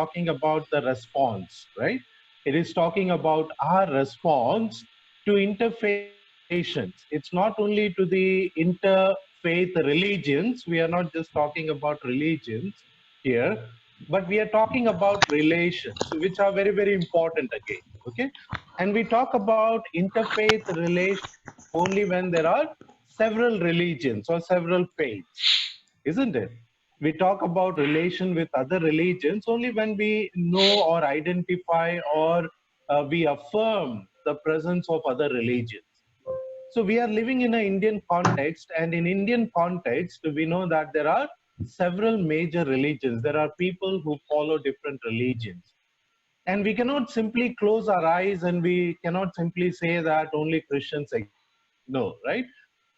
talking about the response, right? It is talking about our response to interfaith relations. It's not only to the interfaith religions. We are not just talking about religions here, but we are talking about relations, which are very, very important again. Okay. And we talk about interfaith relations only when there are several religions or several faiths, isn't it? We talk about relation with other religions only when we know or identify or we affirm the presence of other religions. So we are living in an Indian context, and in Indian context, we know that there are several major religions. There are people who follow different religions. And we cannot simply close our eyes and we cannot simply say that only Christians exist. No, right?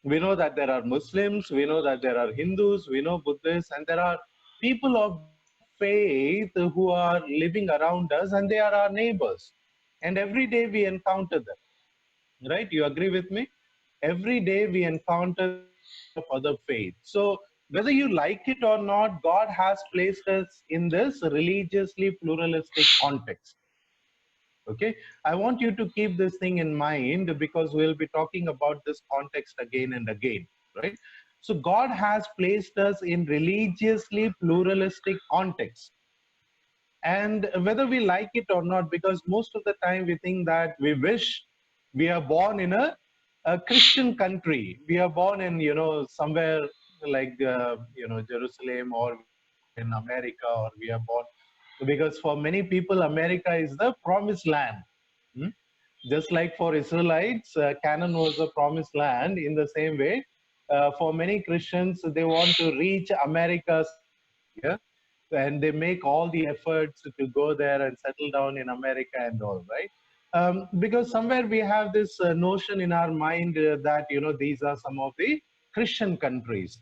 We know that there are Muslims, we know that there are Hindus, we know Buddhists, and there are people of different faith who are living around us, and they are our neighbors. And every day we encounter them, right? You agree with me? Every day we encounter people of other faith. So whether you like it or not, God has placed us in this religiously pluralistic context. Okay, I want you to keep this thing in mind because we'll be talking about this context again and again, right? So God has placed us in religiously pluralistic context, and whether we like it or not, because most of the time we think that we wish we are born in a Christian country. We are born in, somewhere like, Jerusalem, or we are born in America, or we are born, because for many people, America is the promised land. Hmm? Just like for Israelites, Canaan was a promised land. In the same way, for many Christians, they want to reach America someday. Yeah, and they make all the efforts to go there and settle down in America and all, right? Because somewhere we have this notion in our mind that these are some of the Christian countries,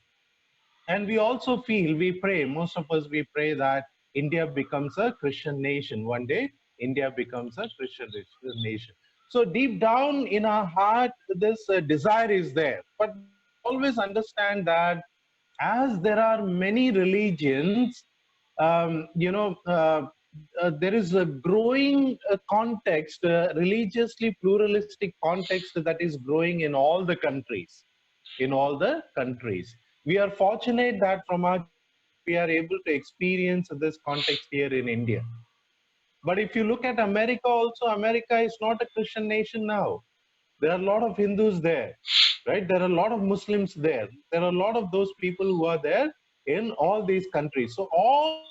and we also feel, we pray, most of us, we pray that India becomes a Christian nation. One day, India becomes a Christian nation. So deep down in our heart, this desire is there. But we should always understand that as there are many religions, there is a growing context, religiously pluralistic context that is growing in all the countries. In all the countries, we are fortunate that from our childhood we are able to experience this context here in India. But if you look at America also, America is not a Christian nation now. There are a lot of Hindus there, right? There are a lot of Muslims there. There are a lot of those people who are there in all these countries. So all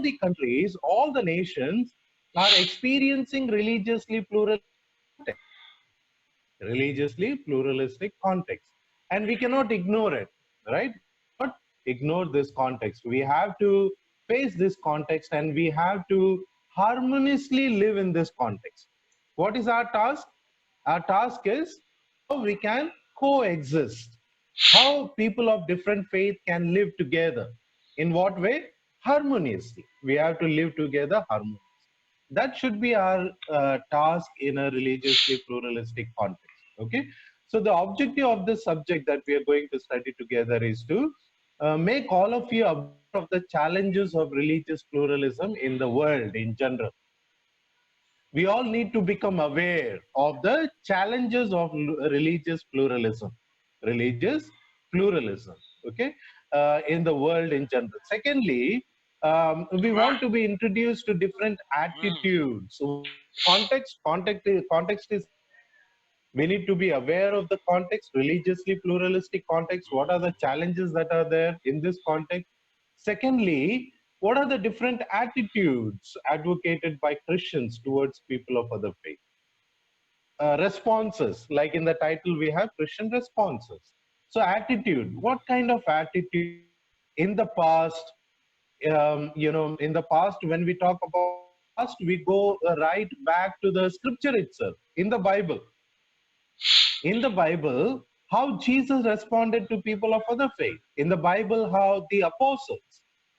the countries, all the nations are experiencing religiously pluralistic context, religiously pluralistic context. And we cannot ignore it, right? We cannot ignore this context. We have to face this context, and we have to harmoniously live in this context. What is our task? Our task is how we can coexist, how people of different faith can live together. In what way? Harmoniously. We have to live together harmoniously. That should be our task in a religiously pluralistic context. Okay. So the objective of this subject that we are going to study together is to make all of you aware of the challenges of religious pluralism in the world in general. We all need to become aware of the challenges of religious pluralism, religious pluralism, okay, in the world in general. Secondly, we want to be introduced to different attitudes. So what is the context? Context is important. We need to be aware of the context, religiously pluralistic context. What are the challenges that are there in this context? Secondly, what are the different attitudes advocated by Christians towards people of other faith? Responses, like in the title we have Christian responses. So attitude, what kind of attitude in the past, in the past, when we talk about the past, we go right back to the scripture itself, in the Bible. In the Bible, how Jesus responded to people of other faith. In the Bible, how the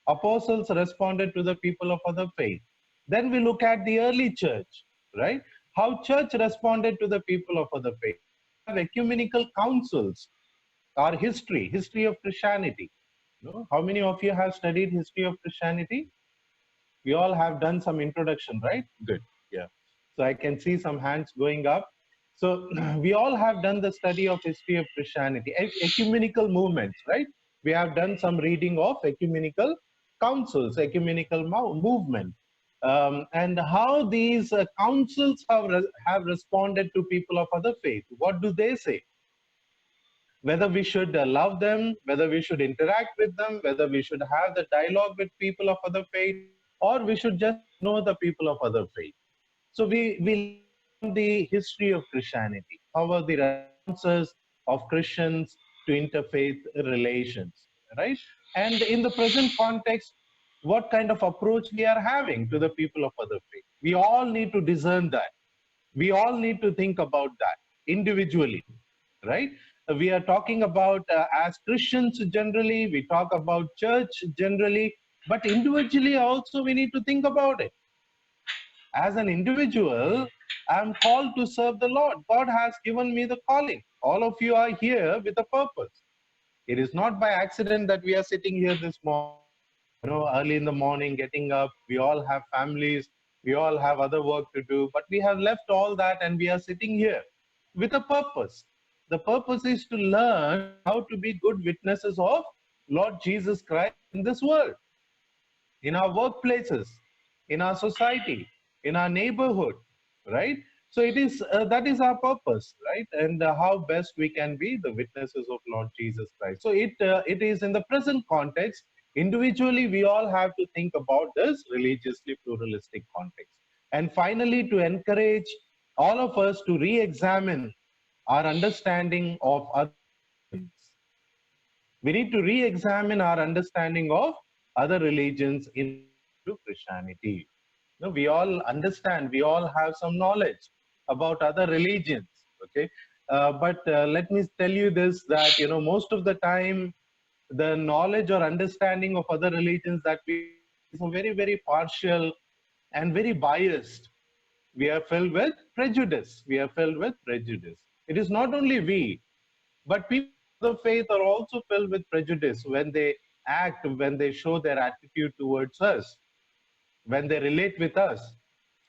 apostles responded to the people of other faith. Then we look at the early church, right? How church responded to the people of other faith. Then we have ecumenical councils, our history of Christianity. How many of you have studied history of Christianity? We all have done some introduction, right? Good. Yeah. So I can see some hands going up. So we all have done the study of history of Christianity, ecumenical movements, right? We have done some reading of ecumenical councils, ecumenical movement, and how these councils have responded to people of other faith. What do they say? Whether we should love them, whether we should interact with them, whether we should have the dialogue with people of other faith, or we should just ignore the people of other faith. So we learn the history of Christianity. How are the responses of Christians to interfaith relations, right? And in the present context, what kind of approach we are having to the people of other faith. We all need to discern that. We all need to think about that individually, right? We are talking about as Christians generally, we talk about church generally, but individually also we need to think about it. As an individual, I'm called to serve the Lord. God has given me the calling. All of you are here with a purpose. It is not by accident that we are sitting here this morning, early in the morning, getting up. We all have families. We all have other work to do, but we have left all that and we are sitting here with a purpose. The purpose is to learn how to be good witnesses of Lord Jesus Christ in this world, in our workplaces, in our society, in our neighborhood, right? So it is that is our purpose, right? And how best we can be the witnesses of Lord Jesus Christ. So it is in the present context. Individually, we all have to think about this religiously pluralistic context. And finally, to encourage all of us to re-examine our understanding of other religions. We need to re-examine our understanding of other religions in relation to Christianity. We all understand, we all have some knowledge about other religions, okay? But let me tell you this, that, most of the time, the knowledge or understanding of other religions that we is very, very partial and very biased. We are filled with prejudice. We are filled with prejudice. It is not only we, but people of the faith are also filled with prejudice when they act, when they show their attitude towards us, when they relate with us.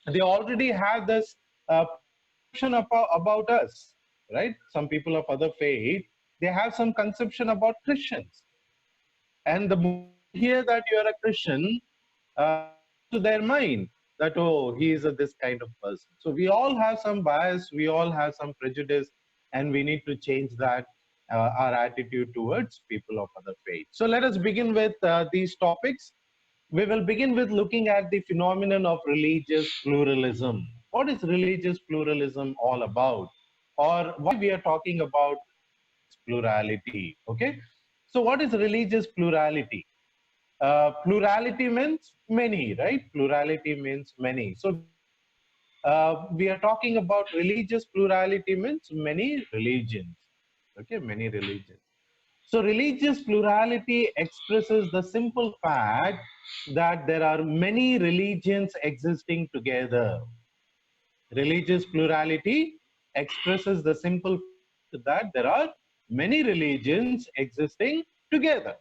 They already have this conception about us, right? Some people of other faith, they have some conception about Christians. And the moment they hear that you are a Christian, comes to their mind that, oh, he is this kind of person. So we all have some bias, we all have some prejudice, and we need to change that, our attitude towards people of other faith. So let us begin with these topics. We will begin with looking at the phenomenon of religious pluralism. What is religious pluralism all about? Or why we are talking about plurality? Okay. So what is religious plurality? Plurality means many, right? Plurality means many. So we are talking about religious plurality means many religions. Okay, many religions. So religious plurality expresses the simple fact that there are many religions existing together. Religious plurality expresses the simple fact that there are many religions existing together.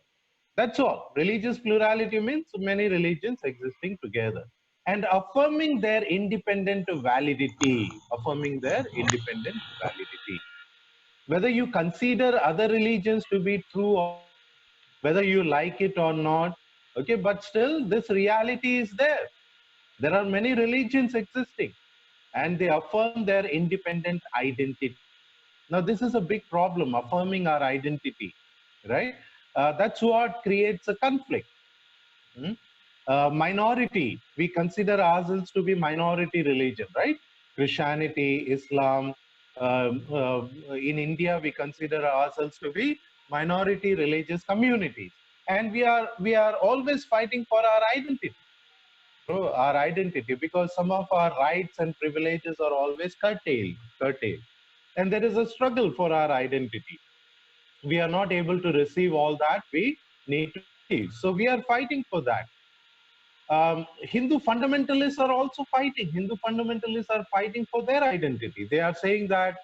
That's all. Religious plurality means many religions existing together and affirming their independent validity. Affirming their independent validity. Whether you consider other religions to be true or not, whether you like it or not, okay, but still this reality is there. There are many religions existing and they affirm their independent identity. Now, this is a big problem, affirming our identity, right? That's what creates a conflict. Hmm? Minority, we consider ourselves to be minority religion, right? Christianity, Islam. In India, we consider ourselves to be minority religious communities, and we are always fighting for our identity. Our identity, because some of our rights and privileges are always curtailed, and there is a struggle for our identity. We are not able to receive all that we need to receive, so we are fighting for that. Hindu fundamentalists are also fighting. Hindu fundamentalists are fighting for their identity. They are saying that,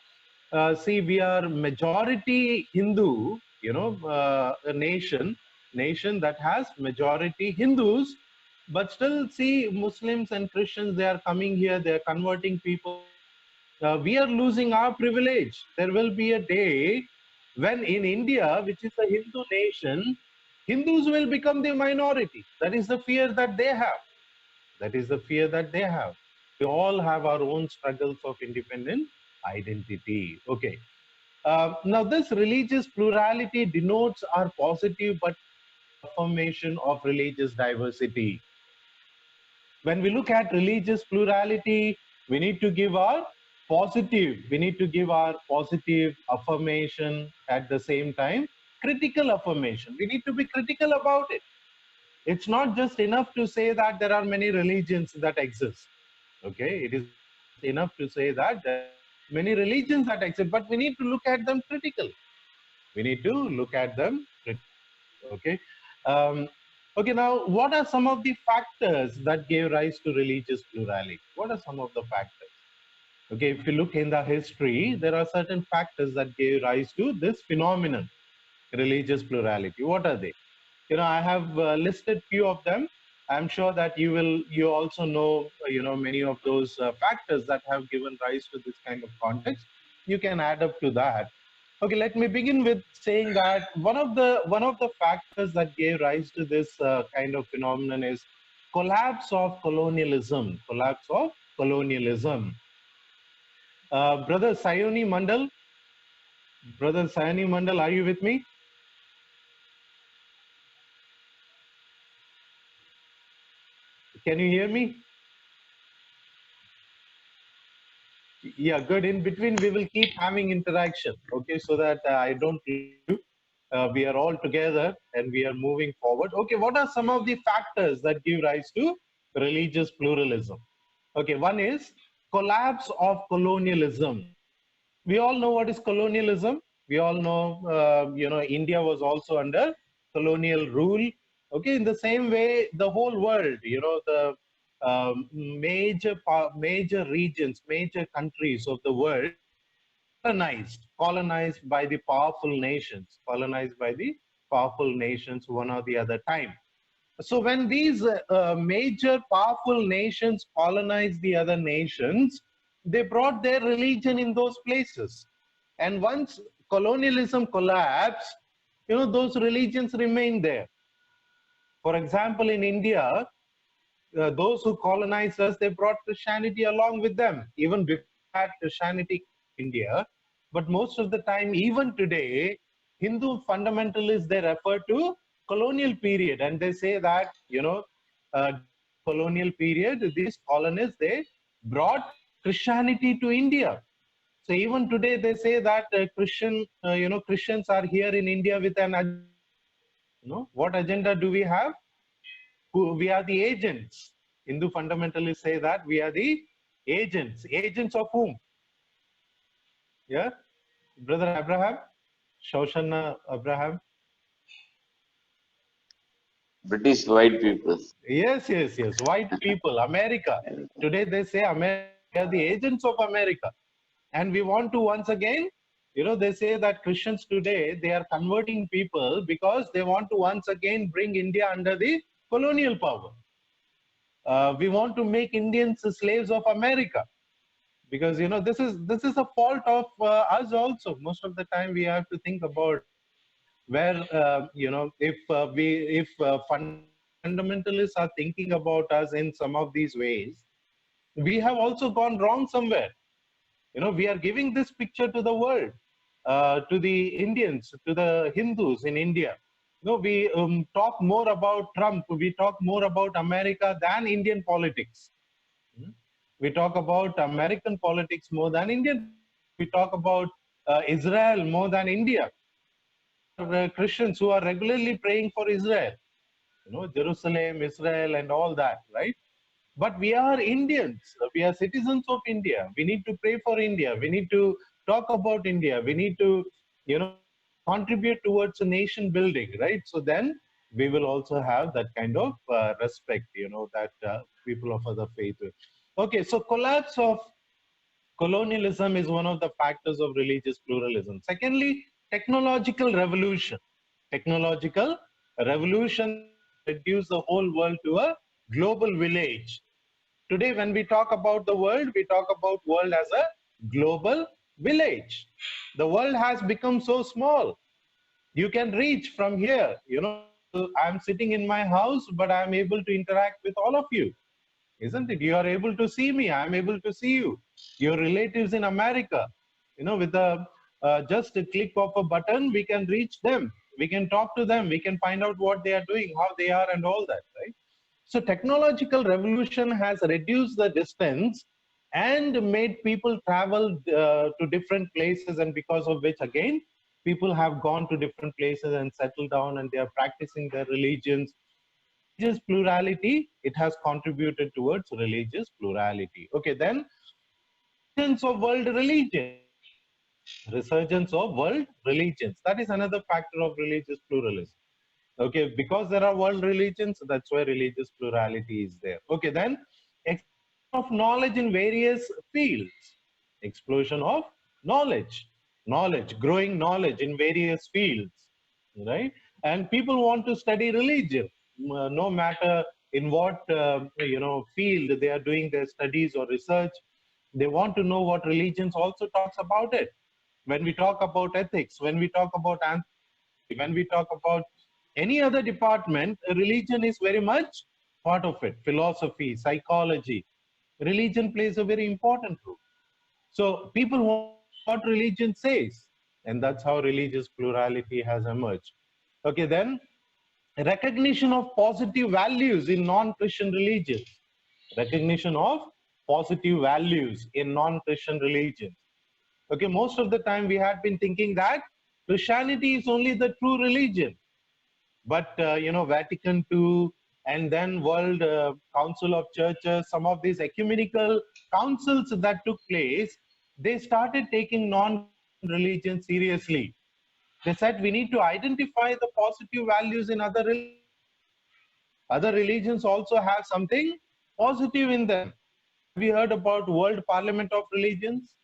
see, we are majority Hindu, a nation that has majority Hindus, But still, see, Muslims and Christians, they are coming here, they are converting people. We are losing our privilege. There will be a day when in India, which is a Hindu nation, Hindus will become the minority. That is the fear that they have. That is the fear that they have. We all have our own struggles of independent identity. Okay. Now, this religious plurality denotes our positive but affirmation of religious diversity. When we look at religious plurality, we need to give our we need to give our positive affirmation at the same time, critical affirmation. We need to be critical about it. It's not just enough to say that there are many religions that exist. Okay, it is enough to say that there are many religions that exist, but we need to look at them critically. We need to look at them critically. Okay. Um, okay. Now, what are some of the factors that gave rise to religious plurality? What are some of the factors? Okay, if you look in the history, there are certain factors that gave rise to this phenomenon, religious plurality. What are they? I have listed few of them. I'm sure that you also know, many of those factors that have given rise to this kind of context. You can add up to that. Okay, let me begin with saying that one of the factors that gave rise to this kind of phenomenon is collapse of colonialism. Collapse of colonialism. Brother Sayani Mandal, are you with me? Can you hear me? Yeah, good. In between, we will keep having interaction, okay, so that I don't lose you. We are all together and we are moving forward. Okay, what are some of the factors that give rise to religious pluralism? Okay, one is collapse of colonialism. We all know what is colonialism. We all know, India was also under colonial rule. Okay, in the same way, the whole world, the major regions, major countries of the world colonized by the powerful nations, one or the other time. So when these major powerful nations colonized the other nations, they brought their religion in those places. And once colonialism collapsed, those religions remained there. For example, in India, those who colonized us, they brought Christianity along with them. Even before that, Christianity in India. But most of the time, even today, Hindu fundamentalists, they refer to colonial period. And they say that, uh, colonial period, these colonists, they brought Christianity to India. So even today, they say that Christians are here in India with an agenda. What agenda do we have? We are the agents. Hindu fundamentalists say that we are the agents. Agents of whom? Yeah, Brother Abraham, Shoshanna Abraham. British white people. Yes. White people, America. Today they say America, we are the agents of America. And we want to once again, they say that Christians today, they are converting people because they want to once again bring India under the colonial power. We want to make Indians slaves of America, because this is a fault of us also. Most of the time we have to think about where if fundamentalists are thinking about us in some of these ways, we have also gone wrong somewhere. We are giving this picture to the world, to the Indians, to the Hindus in India. We talk more about Trump, we talk more about America than Indian politics. Hmm? We talk about American politics more than Indian. We talk about Israel more than India. Christians who are regularly praying for Israel, Jerusalem, Israel, and all that, right? But we are Indians. We are citizens of India. We need to pray for India. We need to talk about India. We need to, contribute towards a nation building, right? So then we will also have that kind of respect, that people of other faith. Okay, so collapse of colonialism is one of the factors of religious pluralism. Secondly, technological revolution. Technological revolution reduced the whole world to a global village. Today, when we talk about the world, we talk about world as a global village. The world has become so small. You can reach from here. I'm sitting in my house, but I'm able to interact with all of you, isn't it? You are able to see me. I'm able to see you. Your relatives in America, with a just a click of a button, we can reach them. We can talk to them. We can find out what they are doing, how they are, and all that, right? So technological revolution has reduced the distance and made people travel to different places, and because of which, again, people have gone to different places and settled down, and they are practicing their religions. Religious plurality, it has contributed towards religious plurality. Okay, then resurgence of world religion. Resurgence of world religions. That is another factor of religious pluralism. Okay, because there are world religions, that's why religious plurality is there. Okay, then explosion of knowledge in various fields. Explosion of knowledge, growing knowledge in various fields, right? And people want to study religion, no matter in what field they are doing their studies or research. They want to know what religions also talks about it. When we talk about ethics, when we talk about anthropology, when we talk about any other department, religion is very much part of it. Philosophy, psychology, religion plays a very important role. So people want to know what religion says, and that's how religious plurality has emerged. Okay, then recognition of positive values in non-Christian religions. Recognition of positive values in non-Christian religions. Okay, most of the time we had been thinking that Christianity is only the true religion, but Vatican II and then World Council of Churches, some of these ecumenical councils that took place, they started taking non-Christian religion seriously. They said we need to identify the positive values in other religions. Other religions also have something positive in them. Have you heard about World Parliament of Religions?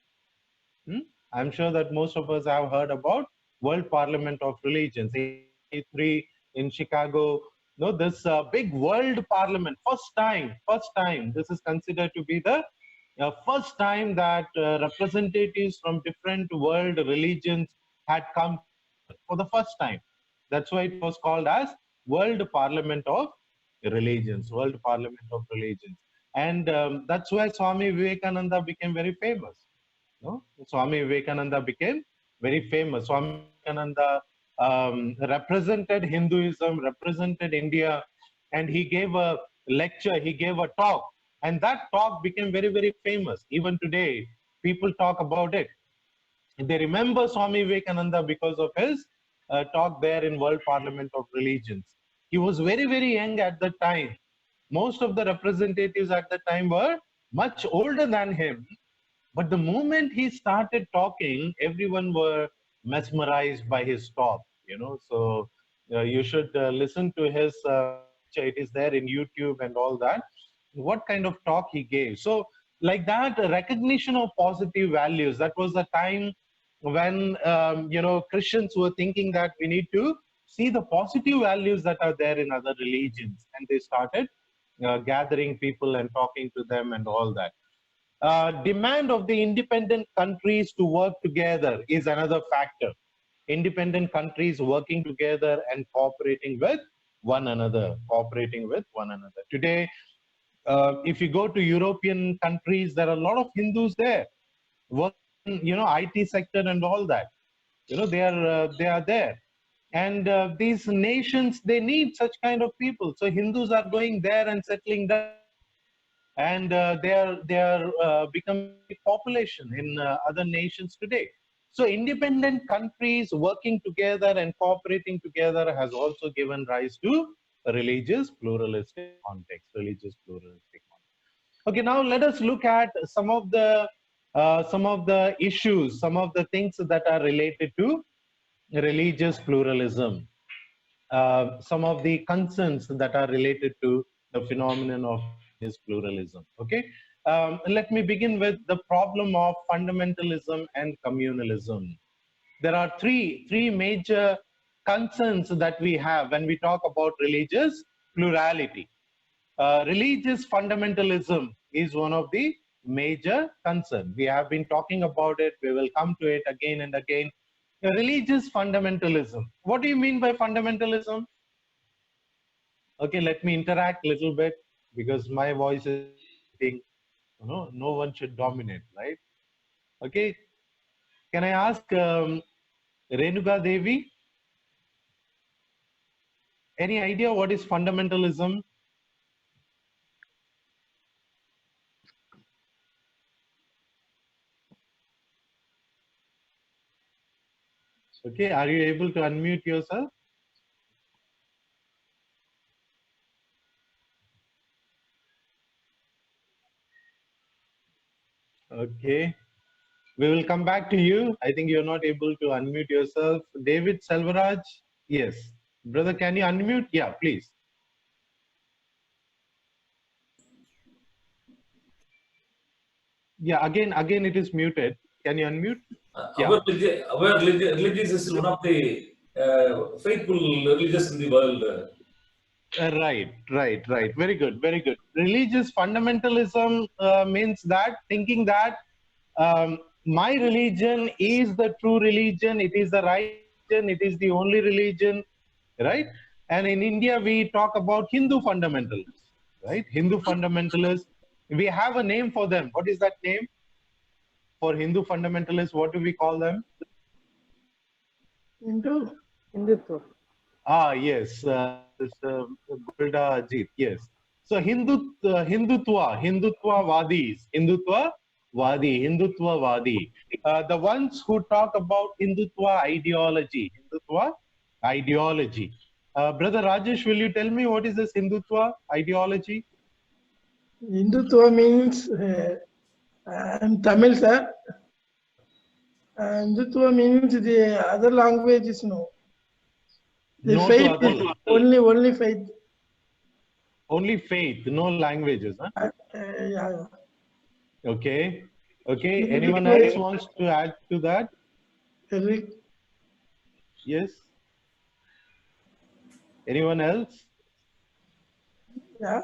Hmm? I'm sure that most of us have heard about World Parliament of Religions, 1893 in Chicago. No, this big World Parliament, first time. This is considered to be the first time that representatives from different world religions had come together for the first time. That's why it was called as World Parliament of Religions, World Parliament of Religions. And that's why Swami Vivekananda became very famous. No? Swami Vivekananda became very famous. Swami Vivekananda represented Hinduism, represented India, and he gave a lecture, he gave a talk, and that talk became very, very famous. Even today, people talk about it. They remember Swami Vivekananda because of his talk there in World Parliament of Religions. He was very, very young at the time. Most of the representatives at the time were much older than him, but the moment he started talking, everyone were mesmerized by his talk. So you should listen to his lecture. It is there in YouTube and all that. What kind of talk he gave? So like that, recognition of positive values. That was the time when Christians were thinking that we need to see the positive values that are there in other religions, and they started gathering people and talking to them and all that. Demand of the independent countries to work together is another factor. Independent countries working together and cooperating with one another. Today, if you go to European countries, there are a lot of Hindus there working, IT sector and all that. They are there, and these nations, they need such kind of people. So Hindus are going there and settling down, and they are becoming a big population in other nations today. So independent countries working together and cooperating together has also given rise to a religious pluralistic context. Okay, now let us look at some of the issues, some of the things that are related to religious pluralism, some of the concerns that are related to the phenomenon of religious pluralism. Okay, let me begin with the problem of fundamentalism and communalism. There are three major concerns that we have when we talk about religious plurality. religious fundamentalism is one of the major concerns. We have been talking about it. We will come to it again and again. Religious fundamentalism. What do you mean by fundamentalism? Okay, let me interact a little bit because my voice is being, no one should dominate, right? Okay, can I ask Renuka Devi, any idea what is fundamentalism? Okay, are you able to unmute yourself? Okay, we will come back to you. I think you're not able to unmute yourself. David Selvaraj, yes. Brother, can you unmute? Yeah, please. Yeah, again it is muted. Can you unmute? Yeah. Our religious is one of the faithful religions in the world. Right. Very good. Religious fundamentalism means that thinking that my religion is the true religion, it is the right religion, it is the only religion, right? And in India, we talk about Hindu fundamentalists, right? Hindu fundamentalists. We have a name for them. What is that name for Hindu fundamentalists? What do we call them? Hindutva. Ah, yes, Golda Ajit, yes. So Hindutva Vadi. The ones who talk about Hindutva ideology. Brother Rajesh, will you tell me what is this Hindutva ideology? Hindutva means, I'm Tamil, sir. Hindutva means the other languages, no. The No to faith, other is languages. only faith. Only faith, no languages. Huh? Yeah. Okay. Anyone else wants to add to that? Eric, Yes. Anyone else? yeah.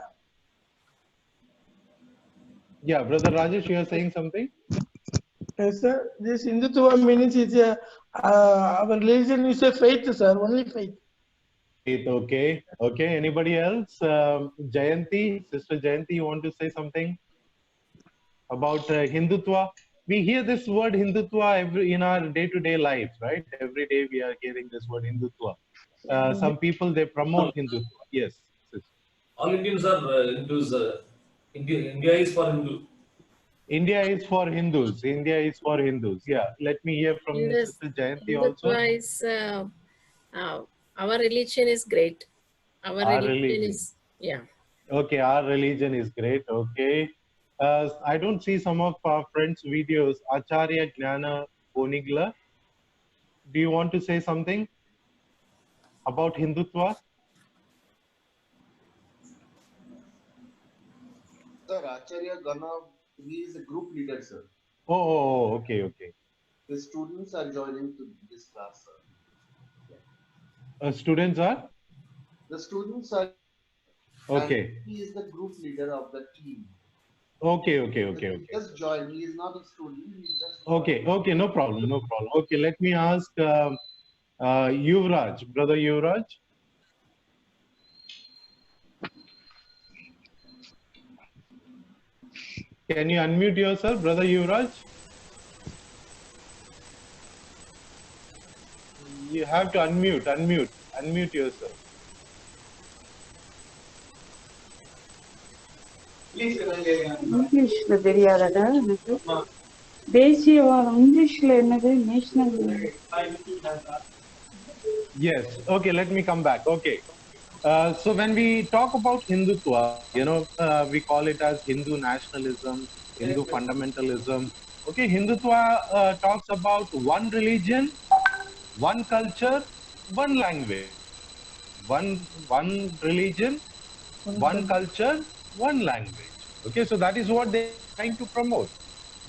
Yeah, Brother Rajesh, you are saying something? Yes, sir. This Hindutva means it's our religion is a faith, sir. Only faith. Faith, okay. Anybody else? Jayanti, Sister Jayanti, you want to say something about Hindutva? We hear this word Hindutva in our day-to-day life, right? Every day we are hearing this word Hindutva. Some people, they promote Hindutva. Yes. Sister. All Indians are Hindus. India is for Hindu. India is for Hindus. Yeah. Let me hear from Yes, Sister Jayanti also. Hindutva is, our religion is great. Our religion is, yeah. Okay, our religion is great. Okay. I don't see some of our friends' videos. Acharya Gnana Ponigla, do you want to say something about Hindutva? Sir, Acharya Gana, he is a group leader, sir. Oh, okay. The students are joining to this class, sir. Students are? The students are. Okay. And he is the group leader of the team. Okay. He just joined. He is not a student. He just. Okay. No problem. Okay, let me ask Yuvraj, Brother Yuvraj. Can you unmute yourself, Brother Yuvraj? You have to unmute yourself. இங்கிலீஷ்ல தெரியாதடா எனக்கு தேசியவாதம் இங்கிலீஷ்ல என்னது national Yes. Okay, let me come back. Okay. So when we talk about Hindutva, we call it as Hindu nationalism, Hindu fundamentalism. Okay, Hindutva talks about one religion, one culture, one language. One religion, one culture, one language. Okay, so that is what they're trying to promote.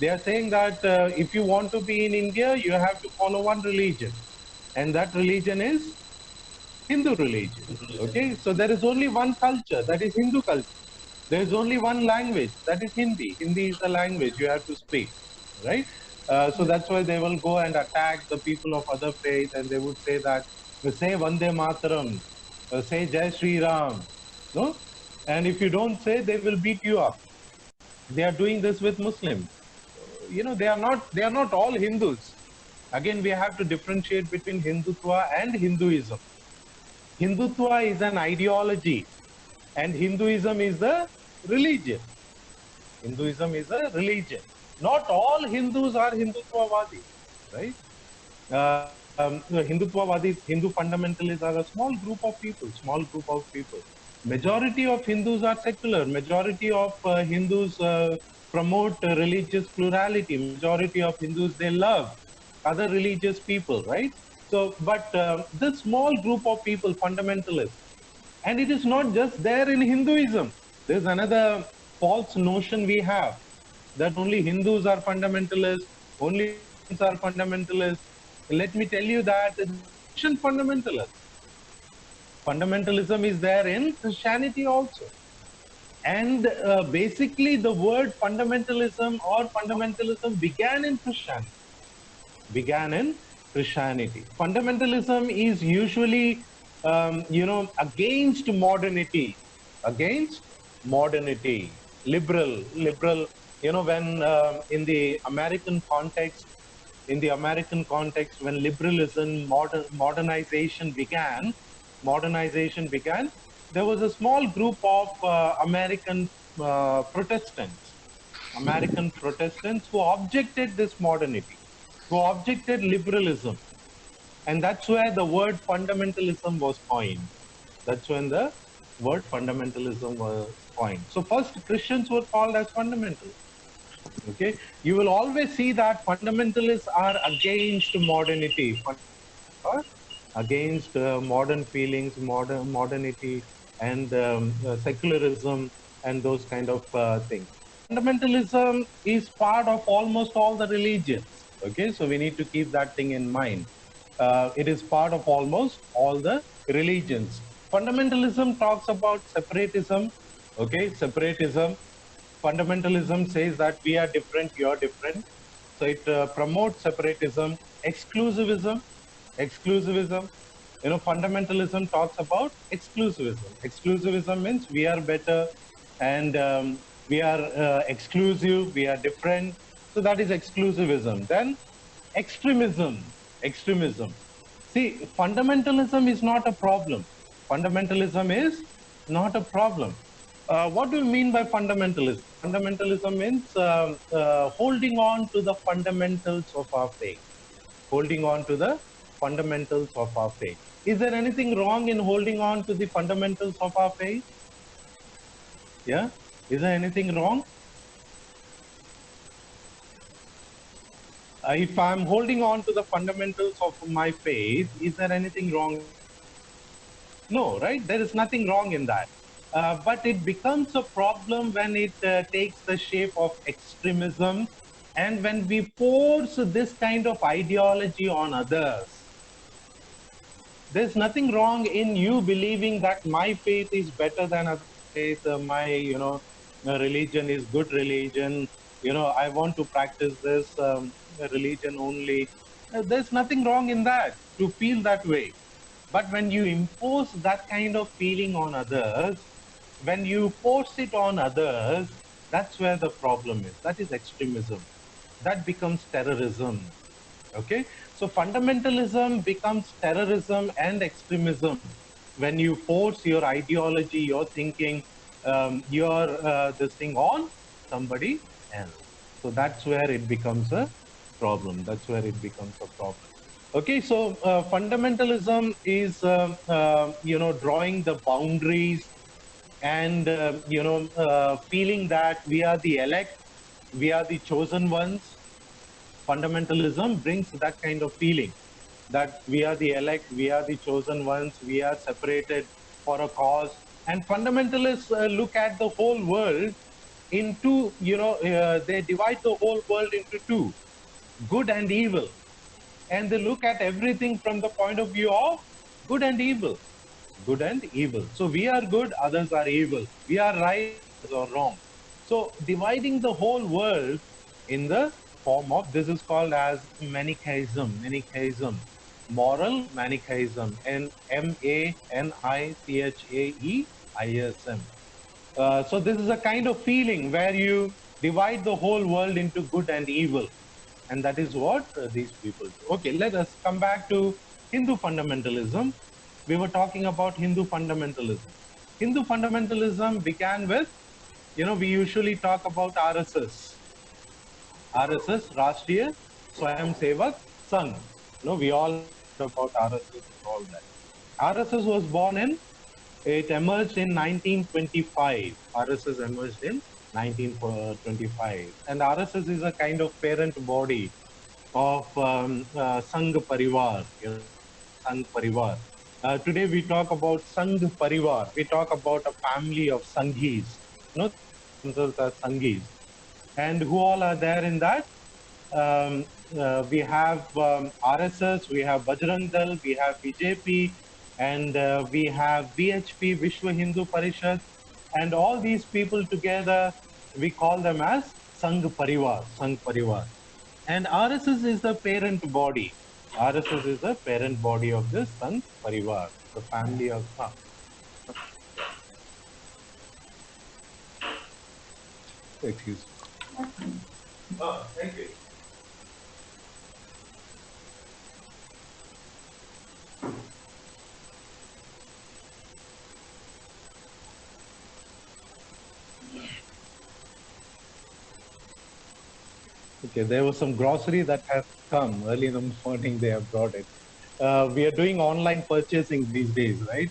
They are saying that if you want to be in India, you have to follow one religion. And that religion is Hindu religion. Okay, so there is only one culture, that is Hindu culture. There's only one language, that is Hindi. Hindi is the language you have to speak, right? So that's why they will go and attack the people of other faith, and they would say that, say Vande Mataram, say Jai Sri Ram, no? And if you don't say, they will beat you up. They are doing this with Muslims. You know, they are not all Hindus. Again, we have to differentiate between Hindutva and Hinduism. Hindutva is an ideology, and Hinduism is the religion. Hinduism is a religion. Not all Hindus are Hindutvavadi, right? Hindutvavadis, Hindu fundamentalists are a small group of people, Majority of Hindus are secular. Majority of Hindus promote religious plurality. Majority of Hindus, they love other religious people, right? So, but this small group of people, fundamentalists, and it is not just there in Hinduism. There's another false notion we have that only Hindus are fundamentalists, only Hindus are fundamentalists. Let me tell you that Christian fundamentalists. Fundamentalism is there in Christianity also. And basically the word fundamentalism or fundamentalism began in Christianity. Fundamentalism is usually, against modernity, liberal, when in the American context, when liberalism, modernization began, there was a small group of American Protestants who objected this modernity, who objected liberalism. And that's where the word fundamentalism was coined. That's when the word fundamentalism was coined. So first Christians were called as fundamentalists. Okay, you will always see that fundamentalists are against modernity, against modern feelings, modernity, and secularism, and those kind of things. Fundamentalism is part of almost all the religions. Okay, so we need to keep that thing in mind. It is part of almost all the religions. Fundamentalism talks about separatism. Okay, separatism. Fundamentalism says that we are different, you are different. So it promotes separatism. Exclusivism. Fundamentalism talks about exclusivism. Exclusivism means we are better, and we are exclusive, we are different. So that is exclusivism. Then extremism. See, fundamentalism is not a problem. What do you mean by fundamentalism? Fundamentalism means holding on to the fundamentals of our faith. Is there anything wrong in holding on to the fundamentals of our faith? Yeah? Is there anything wrong? If I'm holding on to the fundamentals of my faith, is there anything wrong? No, right? There is nothing wrong in that. But it becomes a problem when it takes the shape of extremism, and when we force this kind of ideology on others. There's nothing wrong in you believing that my faith is better than other faith, my religion is good religion, I want to practice this religion only. There's nothing wrong in that, to feel that way. But when you impose that kind of feeling on others, when you force it on others, that's where the problem is. That is extremism. That becomes terrorism. Okay? So fundamentalism becomes terrorism and extremism when you force your ideology, your thinking, this thing on somebody else. So that's where it becomes a problem. Okay, so fundamentalism is, drawing the boundaries and, feeling that we are the elect, we are the chosen ones. Fundamentalism brings that kind of feeling that we are the elect, we are the chosen ones, we are separated for a cause. And fundamentalists look at the whole world into, they divide the whole world into two, good and evil. And they look at everything from the point of view of good and evil. So we are good, others are evil. We are right, or wrong. So dividing the whole world in the form of, this is called as Manichaeism, moral Manichaeism, Manichaeism. So this is a kind of feeling where you divide the whole world into good and evil. And that is what these people do. Okay, let us come back to Hindu fundamentalism. We were talking about Hindu fundamentalism. Hindu fundamentalism began with, we usually talk about RSS, Rashtriya Swayamsevak Sangh. We all know about RSS and all that. RSS was it emerged in 1925. RSS emerged in 1925. And RSS is a kind of parent body of Sangh Parivar. Sangh Parivar. Today we talk about Sangh Parivar. We talk about a family of Sanghis. Themselves are Sanghis. And who all are there in that? We have RSS, we have Bajrang Dal, we have BJP, and we have VHP, Vishwa Hindu Parishad, and all these people together, we call them as Sangh Parivar, Sangh Parivar. And RSS is the parent body. RSS is the parent body of this Sangh Parivar, the family of Sangh. Excuse me. Thank you. Okay, there was some grocery that has come early in the morning. They have brought it. We are doing online purchasing these days, right?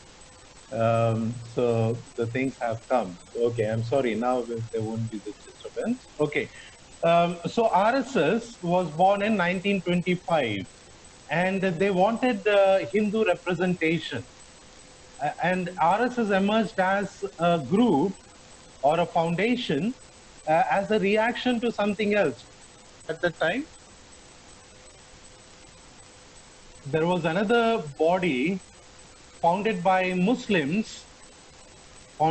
So the things have come. Okay, I'm sorry. Now there won't be this disturbance. Okay. So RSS was born in 1925, and they wanted Hindu representation. And RSS emerged as a group or a foundation as a reaction to something else. At the time, there was another body founded by Muslims, and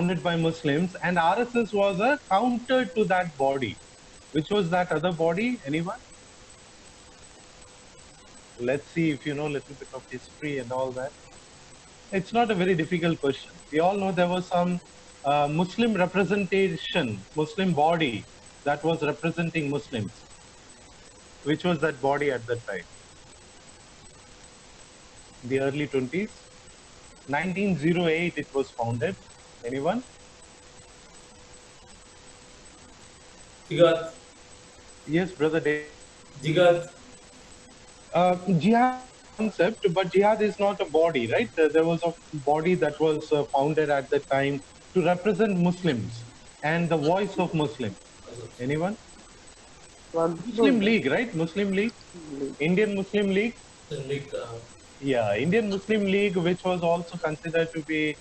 RSS was a counter to that body. Which was that other body? Anyone? Let's see if you know a little bit of history and all that. It's not a very difficult question. We all know there was some Muslim representation, Muslim body that was representing Muslims. Which was that body at that time? The early 20s? 1908 it was founded. Anyone? Jihad. Yes, brother Dave. Jihad. Jihad concept, but jihad is not a body, right? There was a body that was founded at the time to represent Muslims and the voice of Muslims. Anyone? Muslim League, right? Muslim League? Indian Muslim League? Yeah, Indian Muslim League, which was also considered to be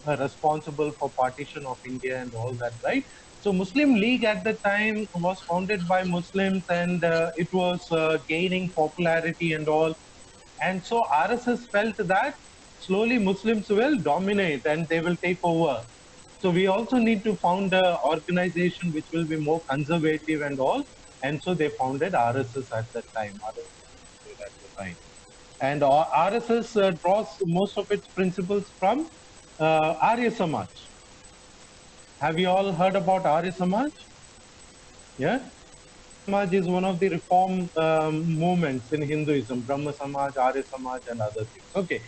responsible for partition of India and all that, right? So Muslim League at the time was founded by Muslims, and it was gaining popularity and all. And so RSS felt that slowly Muslims will dominate and they will take over. So we also need to found an organization which will be more conservative and all. And so they founded RSS at that time. And RSS draws most of its principles from Arya Samaj. Have you all heard about Arya Samaj? Yeah? Samaj is one of the reform movements in Hinduism. Brahma Samaj, Arya Samaj, and other things. Okay,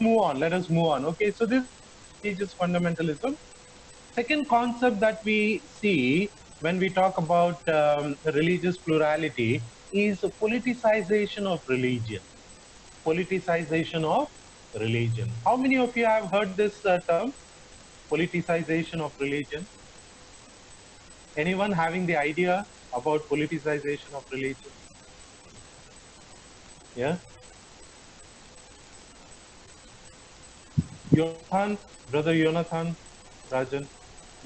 move on. Let us move on. Okay, so this is fundamentalism. Second concept that we see when we talk about religious plurality is politicization of religion. Politicization of religion. How many of you have heard this term? Politicization of religion. Anyone having the idea about politicization of religion? Yeah? Jonathan, brother Jonathan, Rajan.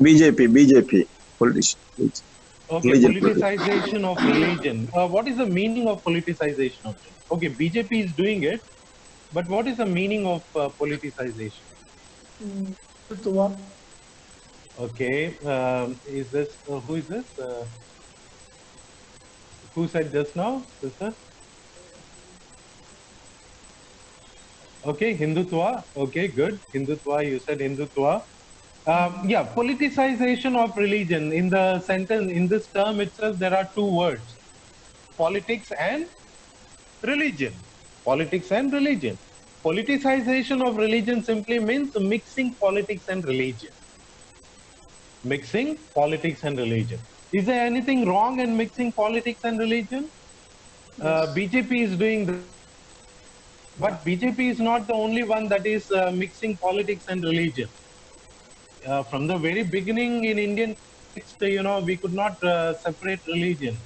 BJP, politician. Okay, politicization of religion. What is the meaning of politicization of religion? Okay, BJP is doing it, but what is the meaning of politicization? Okay, is this, who is this? Who said just now, sister? Okay, Hindutva. Okay, good. Hindutva, you said Hindutva. Yeah, politicization of religion. In the sentence, in this term itself, there are two words: politics and religion. Politics and religion. Politicization of religion simply means mixing politics and religion. Mixing politics and religion. Is there anything wrong in mixing politics and religion? BJP is doing this. But BJP is not the only one that is mixing politics and religion. From the very beginning in Indian context, we could not separate religion.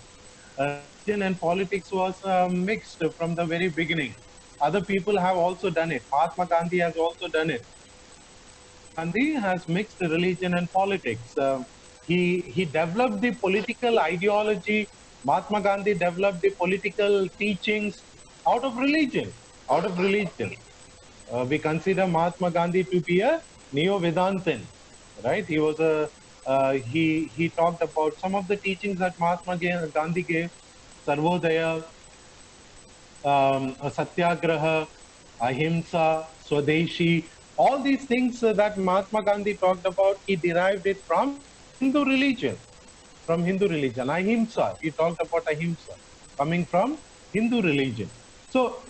Religion and politics was mixed from the very beginning. Other people have also done it. Mahatma Gandhi has also done it. Gandhi has mixed religion and politics. He developed the political ideology. Mahatma Gandhi developed the political teachings out of religion. Out of religion. We consider Mahatma Gandhi to be a Neo-Vedantin, right? He was he talked about some of the teachings that Mahatma Gandhi gave: Sarvodaya, Satyagraha, Ahimsa, Swadeshi. All these things that Mahatma Gandhi talked about, he derived it from Hindu religion. From Hindu religion. Ahimsa, he talked about Ahimsa, coming from Hindu religion. So,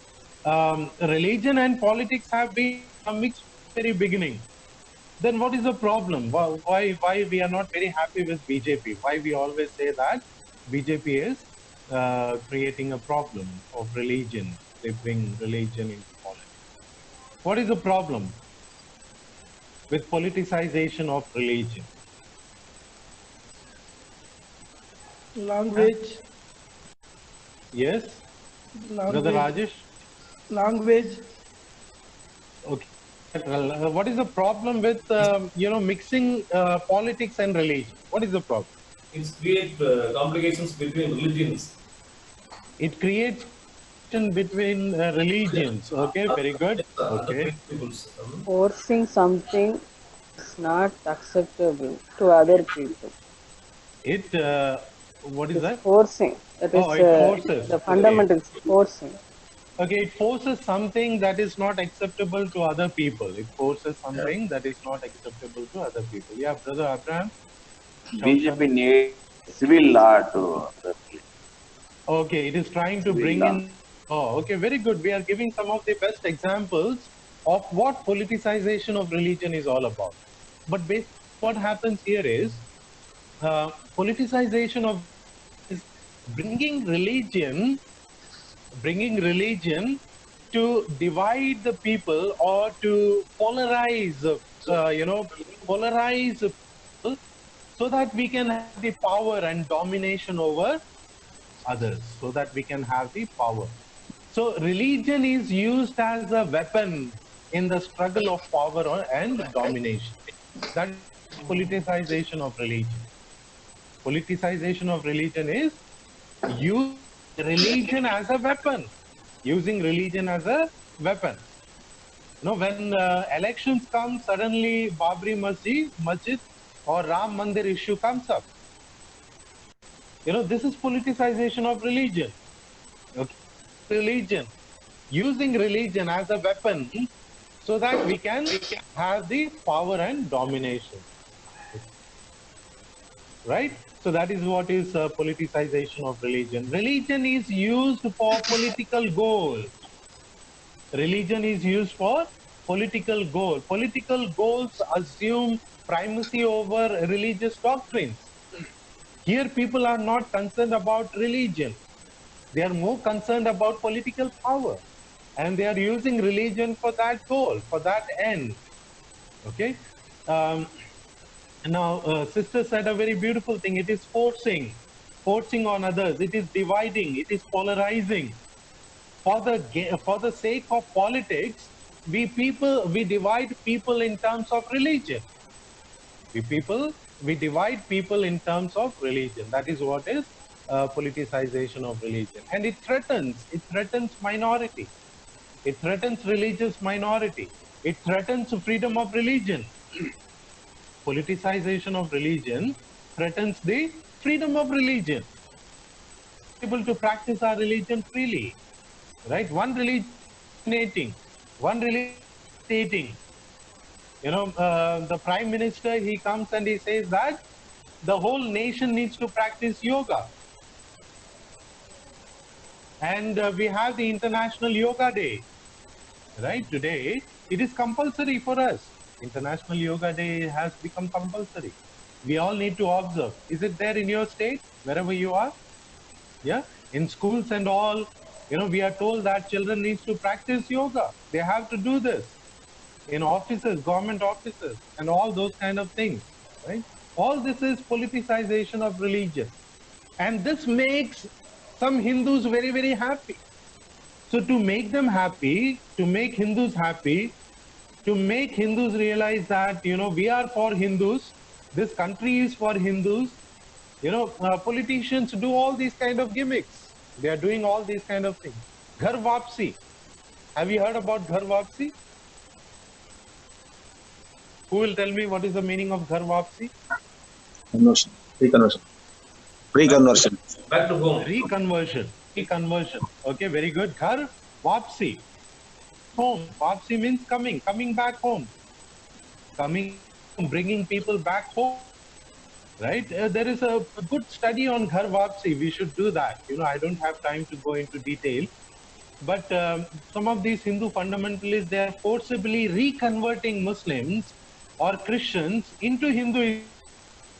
religion and politics have been mixed from the very beginning. Then what is the problem? Why we are not very happy with BJP? Why we always say that BJP is creating a problem of religion? They bring religion into politics. What is the problem with politicization of religion? Language. Yes, Brother Rajesh. Language. Okay. What is the problem with mixing politics and religion? What is the problem? It creates complications between religions. It creates between religions. Okay, very good. Okay. Forcing something is not acceptable to other people. It what is that? Forcing. That is it forces. the fundamental forcing. Okay, it forces something that is not acceptable to other people. It forces something that is not acceptable to other people. Yeah, Brother Abraham. BJP needs civil law to. Okay, it is trying to bring in. Oh, okay, very good. We are giving some of the best examples of what politicization of religion is all about. But basically, what happens here is politicization of is bringing religion to divide the people or to polarize, polarize people so that we can have the power and domination over others, so that we can have the power. So religion is used as a weapon in the struggle of power and domination. That is politicization of religion. Politicization of religion is use religion as a weapon, using religion as a weapon. When elections come, suddenly Babri Masjid or Ram Mandir issue comes up. This is politicization of religion. Okay. Religion, using religion as a weapon so that we can have the power and domination. Right? So that is what is politicization of religion. Religion is used for political goals. Religion is used for political goals. Political goals assume primacy over religious doctrines. Here people are not concerned about religion. They are more concerned about political power. And they are using religion for that goal, for that end. Okay? Now, sister said a very beautiful thing. It is forcing on others. It is dividing. It is polarizing. For the sake of politics, we divide people in terms of religion. We divide people in terms of religion. That is what is politicization of religion. And it threatens minority. It threatens religious minority. It threatens freedom of religion. Politicization of religion threatens the freedom of religion. Able to practice our religion freely, right? One religion, one religion stating. The Prime Minister, he comes and he says that the whole nation needs to practice yoga. And we have the International Yoga Day, right? Today, it is compulsory for us. International Yoga Day has become compulsory. We all need to observe. Is it there in your state, wherever you are? Yeah, in schools and all, we are told that children need to practice yoga. They have to do this in offices, government offices, and all those kind of things, right? All this is politicization of religion. And this makes some Hindus very, very happy. So to make them happy, to make Hindus happy, to make Hindus realize that, we are for Hindus, this country is for Hindus, politicians do all these kind of gimmicks. They are doing all these kind of things. Ghar Vapsi. Have you heard about Ghar Vapsi? Who will tell me what is the meaning of Ghar Vapsi? Conversion. Reconversion. Reconversion. Back to home. Reconversion. Reconversion. Okay, very good. Ghar Vapsi. Home. Vapsi means coming back home. Bringing people back home. Right? There is a good study on Ghar Vapsi. We should do that. I don't have time to go into detail. But some of these Hindu fundamentalists, they are forcibly reconverting Muslims or Christians into Hinduism.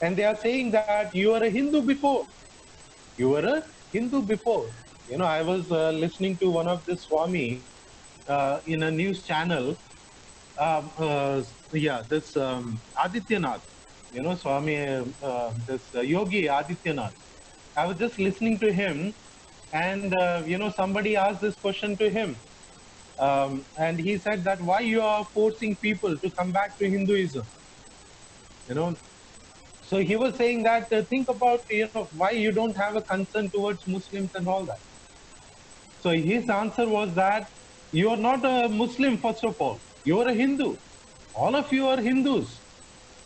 And they are saying that you were a Hindu before. You were a Hindu before. I was listening to one of the Swami in a news channel. This Adityanath. Swami, this Yogi Adityanath. I was just listening to him, and somebody asked this question to him, and he said that why you are forcing people to come back to Hinduism. So he was saying that think about why you don't have a concern towards Muslims and all that. So his answer was that you are not a Muslim, first of all. You are a Hindu. All of you are Hindus.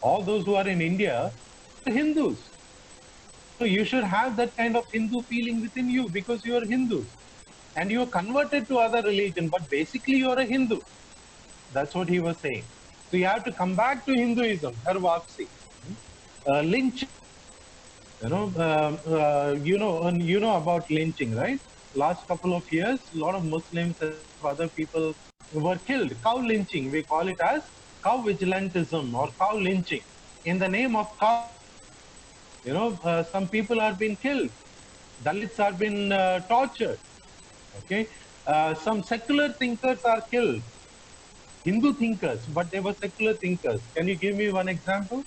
All those who are in India are Hindus. So you should have that kind of Hindu feeling within you because you are Hindus. And you are converted to other religion, but basically you are a Hindu. That's what he was saying. So you have to come back to Hinduism, Ghar Vapsi. Lynching. You know about lynching, right? Last couple of years, a lot of Muslims and other people were killed. Cow lynching, we call it as cow vigilantism or cow lynching. In the name of cow, some people are being killed. Dalits are being tortured. Okay, some secular thinkers are killed. Hindu thinkers, but they were secular thinkers. Can you give me one example?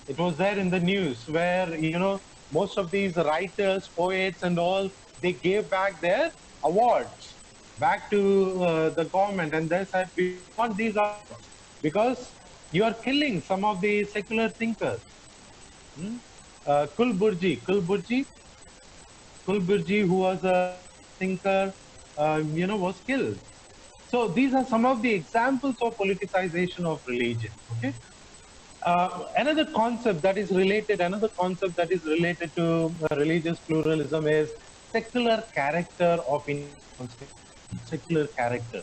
It was there in the news where, most of these writers, poets and all, they gave back their awards back to the government, and they said, we want these awards because you are killing some of the secular thinkers. Kulburji, who was a thinker, was killed. So these are some of the examples of politicization of religion. Okay. Another concept that is related to religious pluralism is secular character of secular character.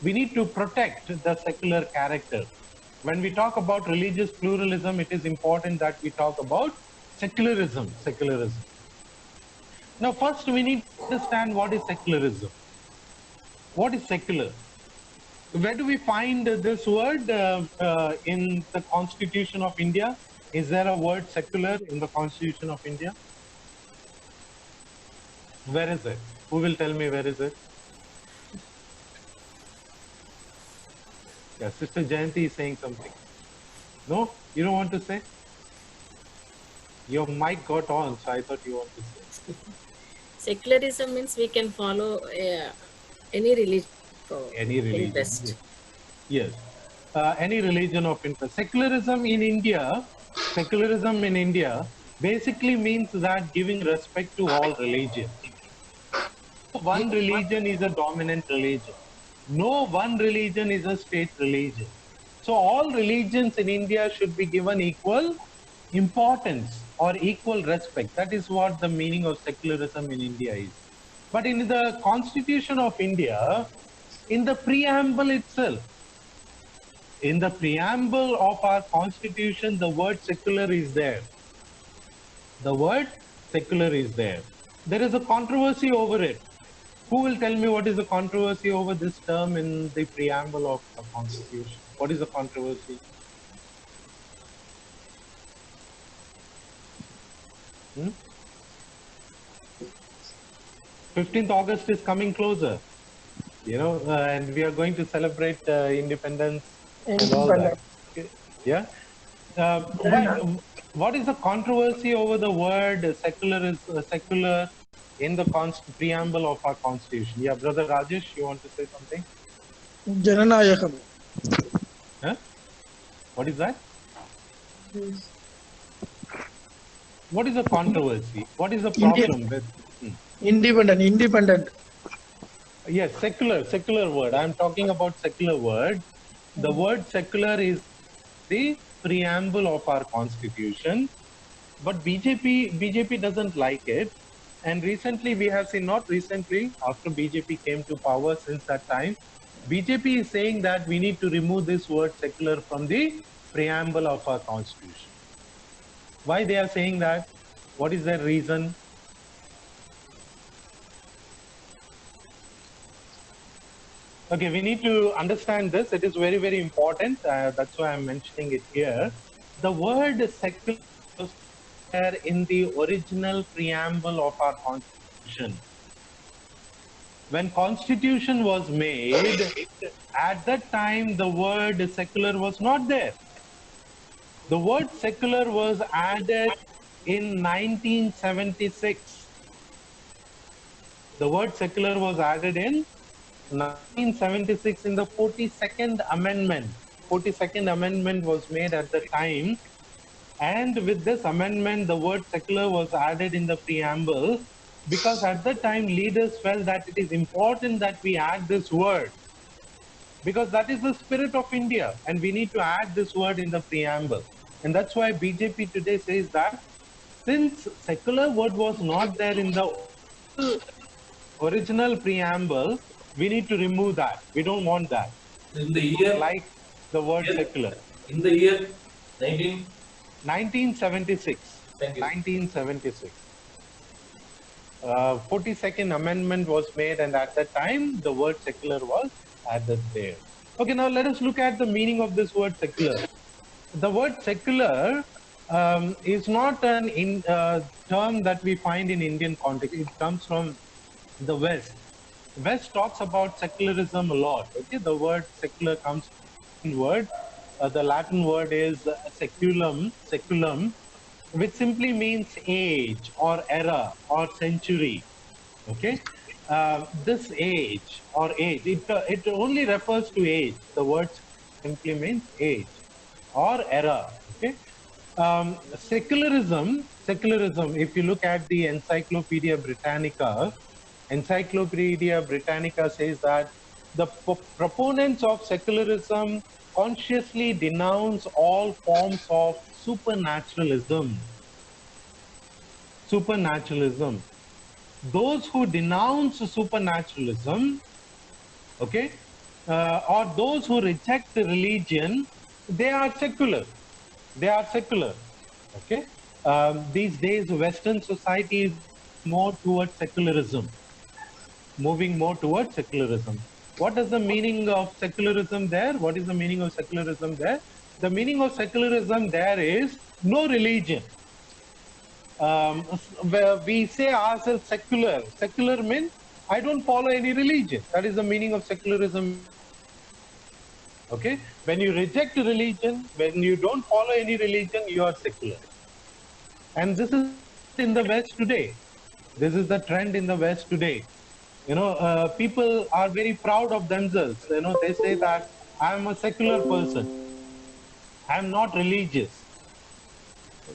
We need to protect the secular character. When we talk about religious pluralism, it is important that we talk about secularism. Now, first we need to understand what is secularism. What is secular? Where do we find this word in the Constitution of India? Is there a word secular in the Constitution of India? Where is it? Who will tell me where is it? Yeah, Sister Jayanti is saying something. No? You don't want to say? Your mic got on, so I thought you want to say. Secularism means we can follow any religion. Any religion. Interest. Yes. Any religion of interest. Secularism in India basically means that giving respect to all religions. One religion is a dominant religion. No one religion is a state religion. So all religions in India should be given equal importance or equal respect. That is what the meaning of secularism in India is. But in the Constitution of India, in the preamble itself, in the preamble of our Constitution, the word secular is there. The word secular is there. There is a controversy over it. Who will tell me what is the controversy over this term in the preamble of the Constitution? What is the controversy? 15th August is coming closer, and we are going to celebrate independence and all that. Yeah. What is the controversy over the word secular in the preamble of our Constitution? Yeah, Brother Rajesh, you want to say something? Jananayakam. Huh? What is that? What is the controversy? What is the problem with? Independent. Yes, secular word. I am talking about secular word. The word secular is the preamble of our Constitution, but BJP doesn't like it. And recently we have seen, not recently, after BJP came to power, since that time, BJP is saying that we need to remove this word secular from the preamble of our Constitution. Why they are saying that? What is their reason? Okay, we need to understand this. It is very, very important. That's why I'm mentioning it here. The word secular was there in the original preamble of our Constitution. When Constitution was made, at that time, the word secular was not there. The word secular was added in 1976. The word secular was added in 1976 in the 42nd Amendment. 42nd Amendment was made at the time, and with this amendment, the word secular was added in the preamble, because at that time leaders felt that it is important that we add this word, because that is the spirit of India, and we need to add this word in the preamble. And that's why BJP today says that since secular word was not there in the original preamble, we need to remove that. We don't want that. In the year, like the word secular. In the year 1976. Thank you. 1976. 42nd Amendment was made, and at that time the word secular was added there. Okay, now let us look at the meaning of this word secular. The word secular is not an term that we find in Indian context. It comes from the West. West talks about secularism a lot. Okay, the word secular comes from word. The Latin word is seculum, which simply means age or era or century. Okay, this age or age, it only refers to age. The word simply means age or era. Okay, secularism. If you look at the Encyclopedia Britannica says that the proponents of secularism consciously denounce all forms of supernaturalism. Those who denounce supernaturalism, okay, or those who reject religion, they are secular. Okay. These days, Western society is more towards secularism. Moving more towards secularism. What is the meaning of secularism there? What is the meaning of secularism there? The meaning of secularism there is no religion. We say ourselves secular. Secular means I don't follow any religion. That is the meaning of secularism. Okay? When you reject religion, when you don't follow any religion, you are secular. And this is in the West today. This is the trend in the West today. People are very proud of themselves. They say that I am a secular person. I am not religious.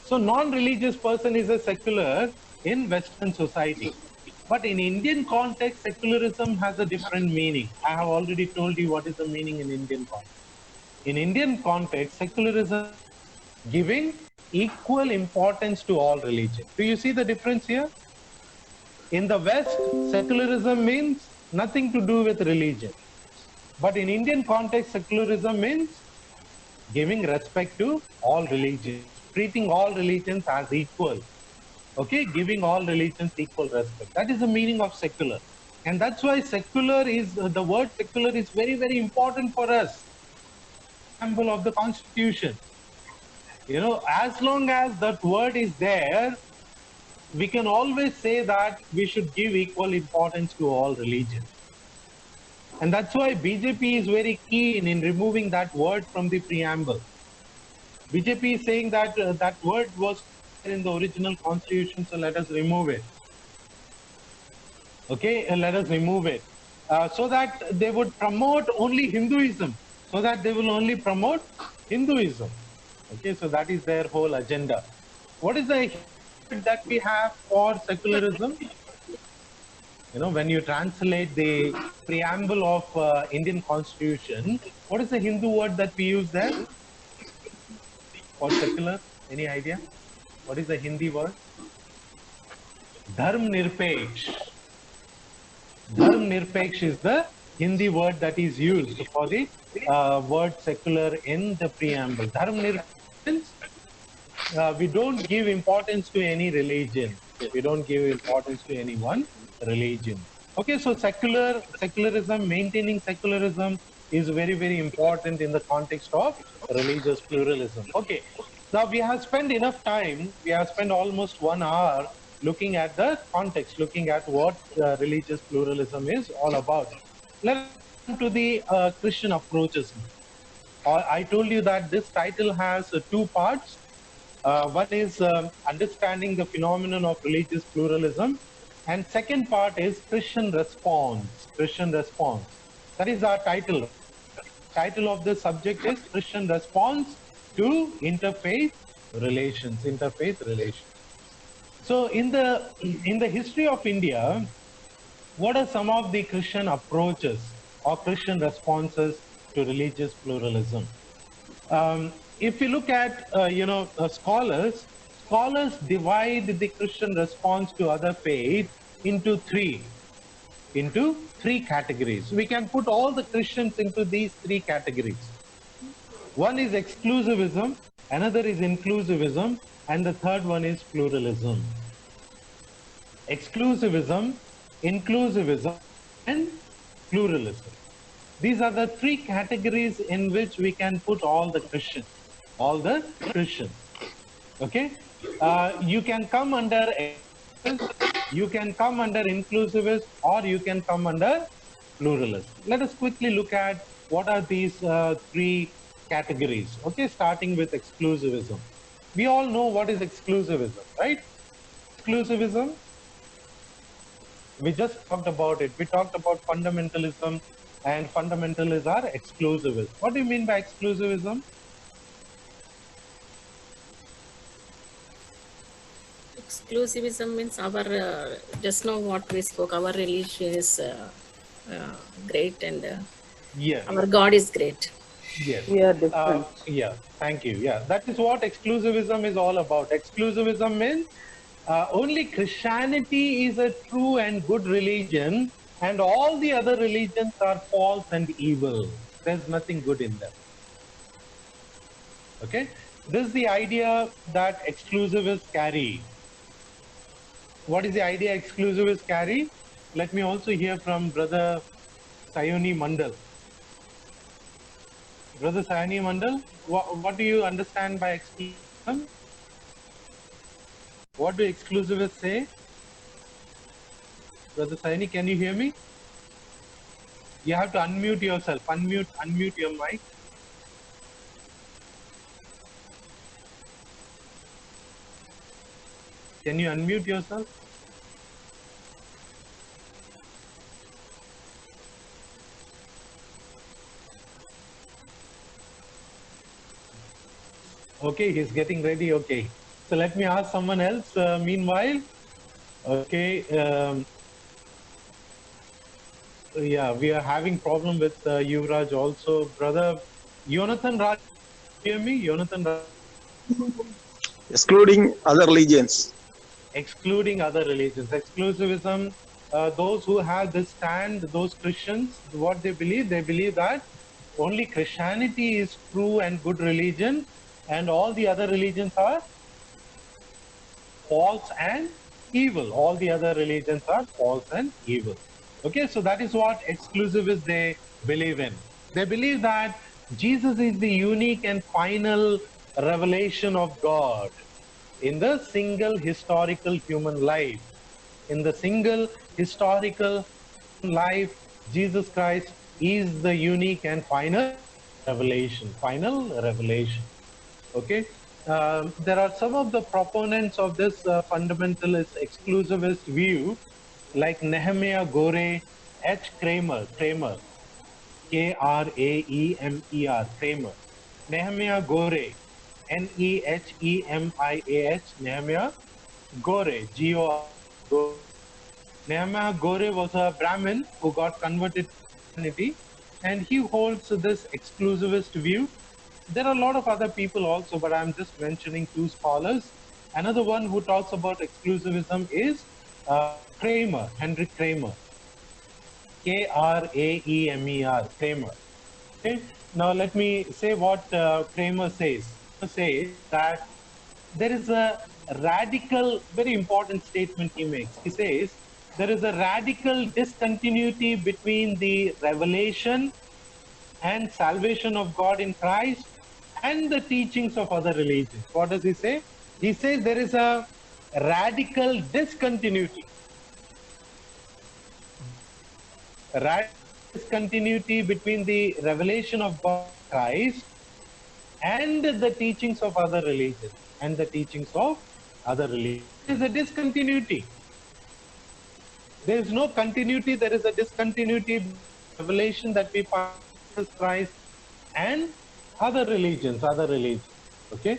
So non-religious person is a secular in Western society. But in Indian context, secularism has a different meaning. I have already told you what is the meaning in Indian context. In Indian context, secularism giving equal importance to all religions. Do you see the difference here? In the West, secularism means nothing to do with religion. But in Indian context, secularism means giving respect to all religions, treating all religions as equal. Okay, giving all religions equal respect. That is the meaning of secular. And that's why secular is, the word secular is very, very important for us. Example of the Constitution. You know, as long as that word is there, we can always say that we should give equal importance to all religions. And that's why BJP is very keen in removing that word from the preamble. BJP is saying that that word was in the original constitution, so let us remove it. Okay, and let us remove it. So that they would promote only Hinduism, so that they will only promote Hinduism. Okay, so that is their whole agenda. What is the that we have for secularism? You know, when you translate the preamble of Indian Constitution, what is the Hindu word that we use there for secular? Any idea? What is the Hindi word? Dharm Nirpeksh. Dharm Nirpeksh is the Hindi word that is used for the word secular in the preamble. Dharm Nirpeksh means we don't give importance to any religion. We don't give importance to any one religion. Okay, so secularism, maintaining secularism is very, very important in the context of religious pluralism. Okay, now we have spent enough time, we have spent almost 1 hour looking at the context, looking at what religious pluralism is all about. Let's come to the Christian approaches. I told you that this title has 2 parts. One is understanding the phenomenon of religious pluralism, and second part is Christian response. Christian response. That is our title. Title of this subject is Christian response to interfaith relations. Interfaith relations. So in the history of India, what are some of the Christian approaches or Christian responses to religious pluralism? If you look at scholars divide the Christian response to other faiths into three categories. We can put all the Christians into these 3 categories. One is exclusivism, another is inclusivism, and the third one is pluralism. Exclusivism, inclusivism, and pluralism. These are the 3 categories in which we can put all the Christians. Okay, you can come under inclusivist, or you can come under pluralist. Let us quickly look at what are these 3 categories. Okay, starting with exclusivism. We all know what is exclusivism, right? Exclusivism, we just talked about it. We talked about fundamentalism, and fundamentalists are exclusivists. What do you mean by exclusivism? Exclusivism means our, just now what we spoke, our religion is great, and Yes. our God is great. Yes. We are different. Yeah, thank you. Yeah, that is what exclusivism is all about. Exclusivism means only Christianity is a true and good religion, and all the other religions are false and evil. There's nothing good in them. Okay, this is the idea that exclusivists carry. What is the idea exclusivists carry? Let me also hear from Brother Sayoni Mandal. Brother Sayoni Mandal, what do you understand by exclusivism? What do exclusivists say? Brother Sayoni, can you hear me? You have to unmute yourself. Unmute your mic. Can you unmute yourself? Okay, he's getting ready. Okay. So let me ask someone else meanwhile. Okay. Yeah, we are having problem with Yuvraj also. Brother Jonathan Raj, hear me? Jonathan Raj, Excluding other religions. excluding other religions. Exclusivism, those who have this stand, those Christians, what they believe that only Christianity is true and good religion, and all the other religions are false and evil. All the other religions are false and evil. Okay, so that is what exclusivists they believe in. They believe that Jesus is the unique and final revelation of God in the single historical human life. In the single historical life, Jesus Christ is the unique and final revelation. Final revelation. Okay. There are some of the proponents of this fundamentalist exclusivist view, like Nehemiah Gore, H. Kramer, Kramer, Kramer, Nehemiah Gore, Nehemiah, Nehemiah Gore, Gore. Nehemiah Gore was a Brahmin who got converted to Christianity, and he holds this exclusivist view. There are a lot of other people also, but I'm just mentioning two scholars. Another one who talks about exclusivism is Kramer, Hendrik Kramer, Kramer, Kramer. Okay. Now let me say what Kramer says. He says that there is a radical, very important statement he makes. He says there is a radical discontinuity between the revelation and salvation of God in Christ and the teachings of other religions. What does he say? He says there is a radical discontinuity. Radical discontinuity between the revelation of God in Christ and the teachings of other religions. And the teachings of other religions. There is a discontinuity. There is no continuity, there is a discontinuity, revelation that we find in Jesus Christ and other religions, okay?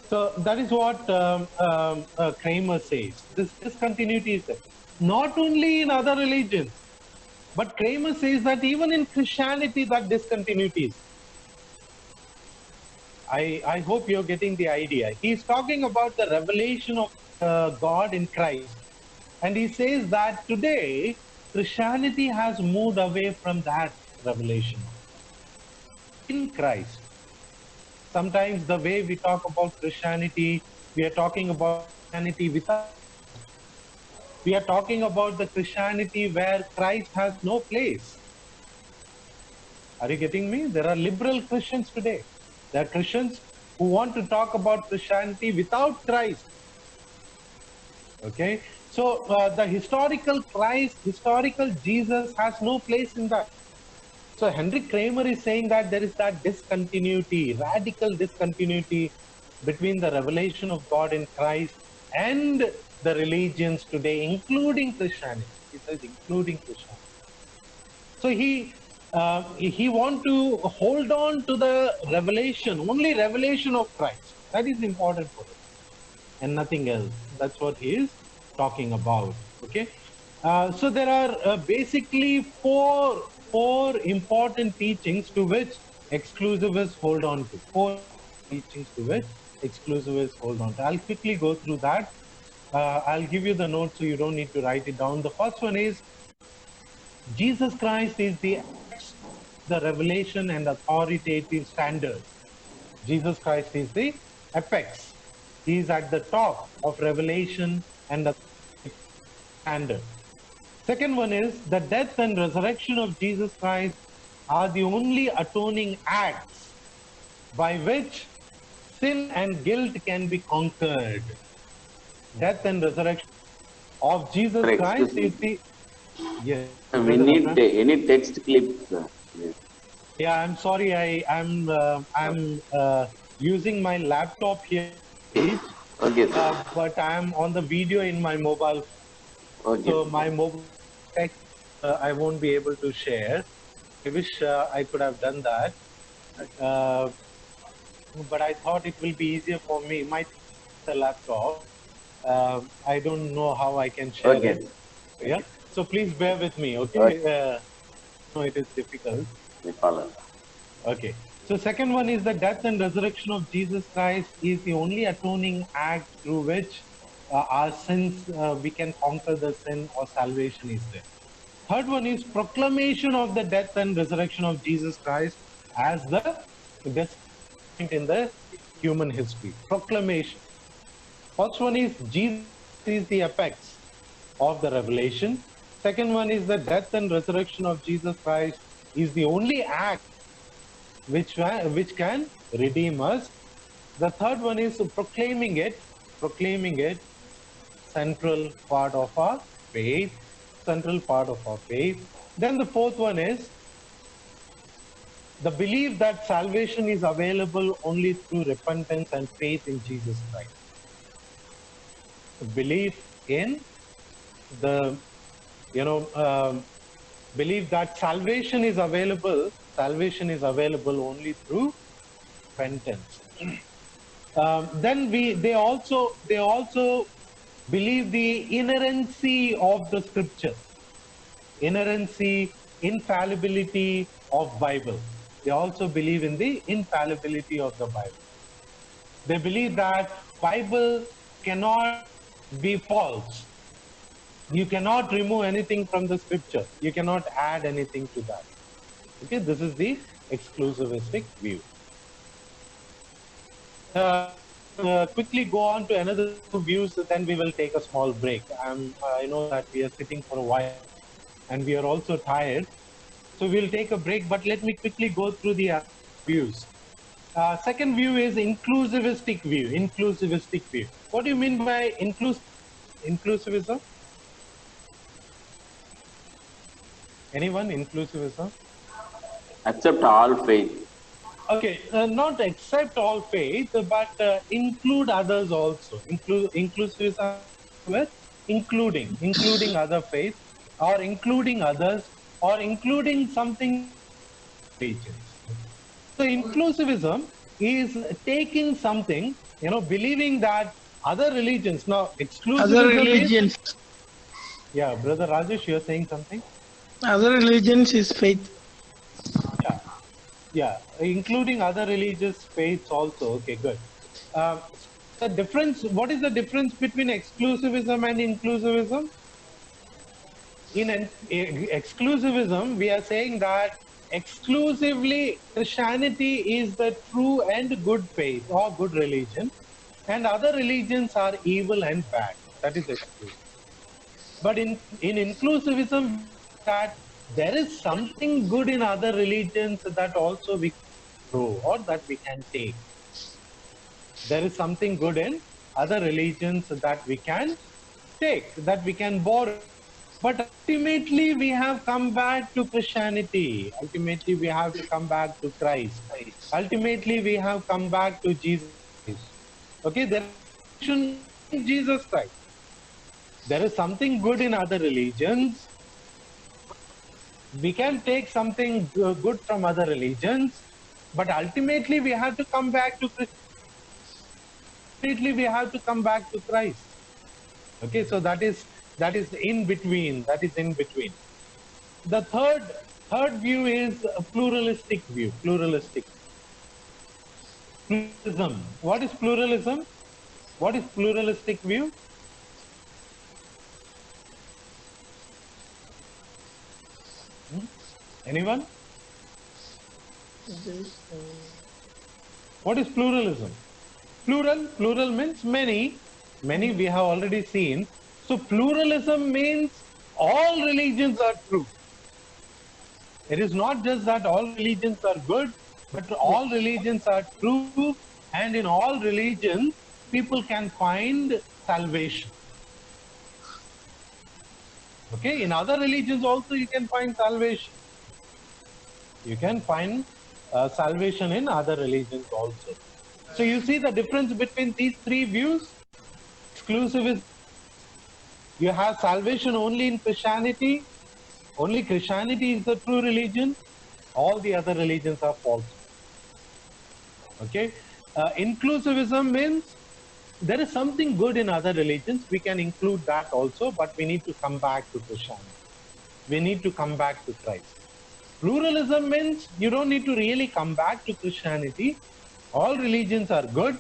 So that is what Kramer says. This discontinuity is there. Not only in other religions, but Kramer says that even in Christianity, that discontinuity is. I hope you're getting the idea. He's talking about the revelation of God in Christ. And he says that today, Christianity has moved away from that revelation in Christ. Sometimes the way we talk about Christianity, we are talking about Christianity without. We are talking about the Christianity where Christ has no place. Are you getting me? There are liberal Christians today. There are Christians who want to talk about Christianity without Christ. Okay? So the historical Christ, historical Jesus has no place in that. So Hendrik Kramer is saying that there is that discontinuity, radical discontinuity between the revelation of God in Christ and the religions today, including Christianity. He says including Christianity. So he wants to hold on to the revelation, only revelation of Christ. That is important for him and nothing else. That's what he is talking about. Okay. So there are basically four important teachings to which exclusivists hold on to. Four teachings to which exclusivists hold on to. I'll quickly go through that. I'll give you the notes so you don't need to write it down. The first one is Jesus Christ is the revelation and authoritative standard. Jesus Christ is the apex. He is at the top of revelation and the standard. Second one is the death and resurrection of Jesus Christ are the only atoning acts by which sin and guilt can be conquered. Death and resurrection of Jesus Christ is the... Yes. We need any text clips. Yes. Yeah, I'm sorry. I'm using my laptop here. Okay, sir. But I'm on the video in my mobile. Okay. So my mobile text I won't be able to share. I wish I could have done that. But I thought it will be easier for me. The laptop. I don't know how I can share it. Yeah. So please bear with me. Okay. No, it is difficult. We follow. Okay. So second one is the death and resurrection of Jesus Christ is the only atoning act through which our sins, we can conquer the sin or salvation is there. Third one is proclamation of the death and resurrection of Jesus Christ as the best point in the human history. Proclamation. First one is Jesus is the apex of the revelation. Second one is the death and resurrection of Jesus Christ is the only act which can redeem us. The third one is proclaiming it, central part of our faith, Then the fourth one is the belief that salvation is available only through repentance and faith in Jesus Christ. The belief in the, believe that salvation is available only through repentance. Then they also believe the inerrancy of the scripture, infallibility of Bible. They also believe in the infallibility of the Bible. They believe that Bible cannot be false. You cannot remove anything from the scripture. You cannot add anything to that. Okay, this is the exclusivistic view. Quickly go on to another two views, then we will take a small break. I know that we are sitting for a while and we are also tired. So we'll take a break, but let me quickly go through the views. Second view is inclusivistic view. What do you mean by inclusivism? Anyone? Inclusivism? Accept all faith. Okay, not accept all faith, but include others also. Inclusivism with including other faiths, or including others, or including something religions. So inclusivism is taking something, believing that other religions, now exclusivism Other religions. Yeah, Brother Rajesh, you're saying something? Other religions is faith. Yeah, including other religious faiths also. Okay, good. The difference, what is the difference between exclusivism and inclusivism? In exclusivism, we are saying that exclusively Christianity is the true and good faith or good religion, and other religions are evil and bad. That is exclusive. But in inclusivism, that there is something good in other religions that also we can grow or that we can take. There is something good in other religions that we can take, that we can borrow. But ultimately, we have come back to Christianity. Ultimately, we have to come back to Christ. Ultimately, we have come back to Jesus Christ. Okay, there is Jesus Christ. There is something good in other religions. We can take something good from other religions, but ultimately we have to come back to Christ. Ultimately, we have to come back to Christ. Okay, so that is in between. That is in between. The third view is a pluralistic view. Pluralism. What is pluralism? What is pluralistic view? Anyone? What is pluralism? Plural means many we have already seen. So pluralism means all religions are true. It is not just that all religions are good, but all religions are true, and in all religions people can find salvation. Okay, in other religions also you can find salvation. You can find salvation in other religions also. So you see the difference between these three views. Exclusivism, you have salvation only in Christianity. Only Christianity is the true religion. All the other religions are false. Okay. Inclusivism means there is something good in other religions. We can include that also, but we need to come back to Christianity. We need to come back to Christ. Pluralism means you don't need to really come back to Christianity. All religions are good.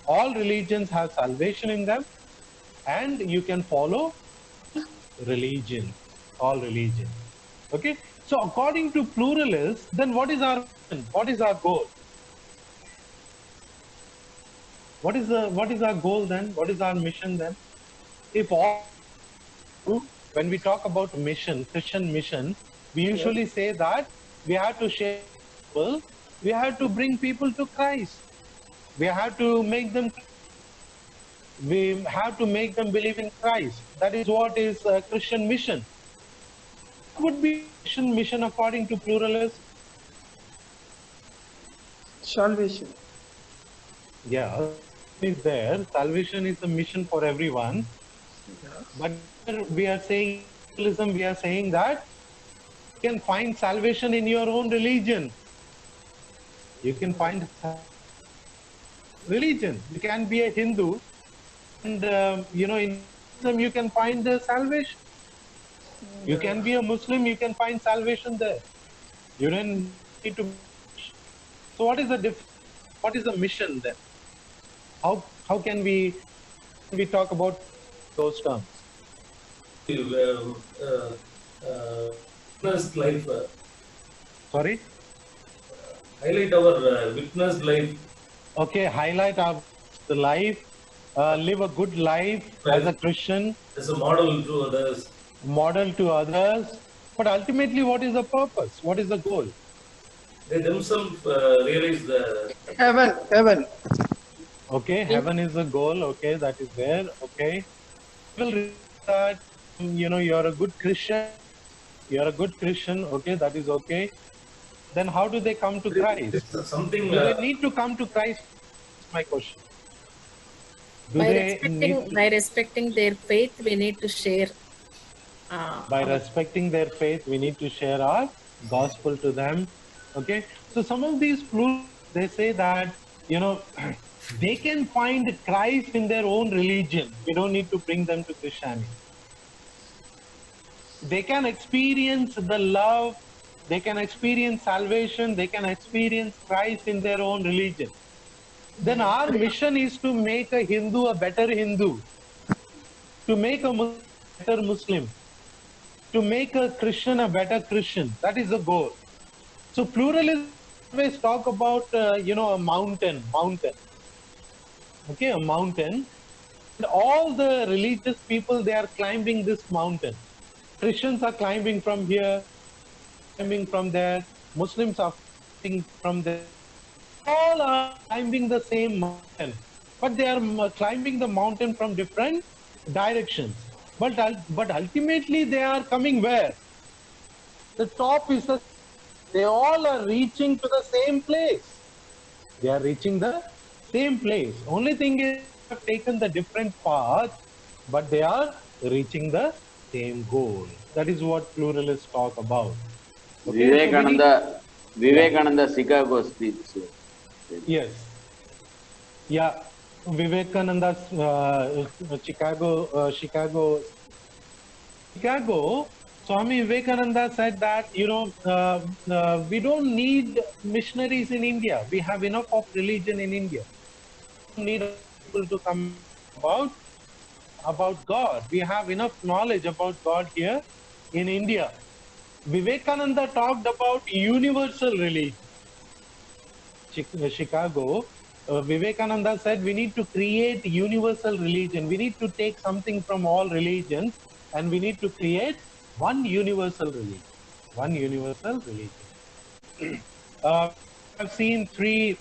All religions have salvation in them, and you can follow religion, all religion. Okay. So according to pluralists, then what is our mission? What is our goal? What is our goal then? What is our mission then? If all, when we talk about mission, Christian mission, we usually say that we have to share people, we have to bring people to Christ. We have to make them believe in Christ. That is what is a Christian mission. What would be Christian mission according to pluralists? Salvation. Yeah, is there. Salvation is a mission for everyone. But we are saying pluralism, we are saying that you can find salvation in your own religion. You can find religion. You can be a Hindu, and in Islam you can find the salvation. You can be a Muslim, you can find salvation there. You don't need to. So what is the mission then? How can we talk about those terms? Witnessed life. Sorry? Highlight our witnessed life. Okay, highlight our the life, live a good life as a Christian. As a model to others. Model to others. But ultimately, what is the purpose? What is the goal? They themselves realize the Heaven. Okay, heaven is the goal. Okay, that is there. Okay. People realize that, you're a good Christian. You're a good Christian. Okay, that is okay. Then how do they come to Christ? Something. Do they need to come to Christ? That's my question. By respecting their faith, we need to share. By respecting their faith, we need to share our gospel to them. Okay. So some of these pluralists, they say that, they can find Christ in their own religion. We don't need to bring them to Christianity. They can experience the love, they can experience salvation, they can experience Christ in their own religion. Then our mission is to make a Hindu a better Hindu, to make a Muslim a better Muslim, to make a Christian a better Christian. That is the goal. So pluralists always talk about, a mountain. Okay, a mountain. And all the religious people, they are climbing this mountain. Christians are climbing from here, climbing from there. Muslims are climbing from there. All are climbing the same mountain, but they are climbing the mountain from different directions. But ultimately, they are coming where? The top is they all are reaching to the same place. They are reaching the same place. Only thing is, they have taken the different path, but they are reaching the same goal. That is what pluralists talk about. Okay? Vivekananda Chicago speech. Yes. Yeah. Vivekananda's Chicago, Swami Vivekananda said that, we don't need missionaries in India. We have enough of religion in India. We don't need people to come about God. We have enough knowledge about God here in India. Vivekananda talked about universal religion. Chicago, Vivekananda said we need to create universal religion. We need to take something from all religions and we need to create one universal religion. One universal religion. I've seen three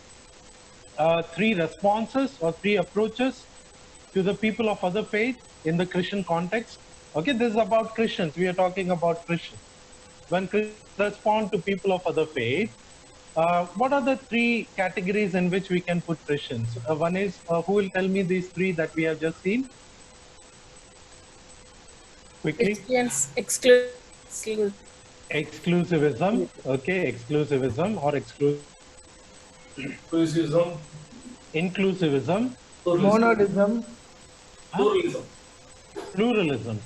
responses or three approaches to the people of other faith in the Christian context. Okay, this is about Christians. We are talking about Christians. When Christians respond to people of other faith, what are the three categories in which we can put Christians? One is, who will tell me these three that we have just seen? Quickly. Exclusivism. Okay, exclusivism or Inclusivism. Inclusivism. Monadism. Pluralism. Pluralism.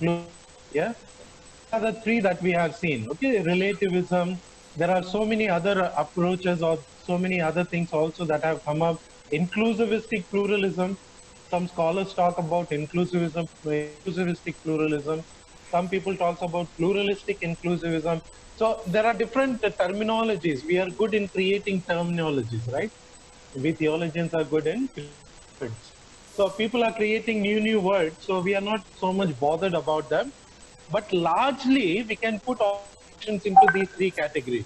Yeah. These are the three that we have seen. Okay, relativism, There are so many other approaches or so many other things also that have come up. Inclusivistic pluralism. Some scholars talk about inclusivistic pluralism. Some people talk about pluralistic inclusivism. So there are different terminologies. We are good in creating terminologies, right? We theologians are good in words. So people are creating new words. So we are not so much bothered about them. But largely, we can put options into these three categories.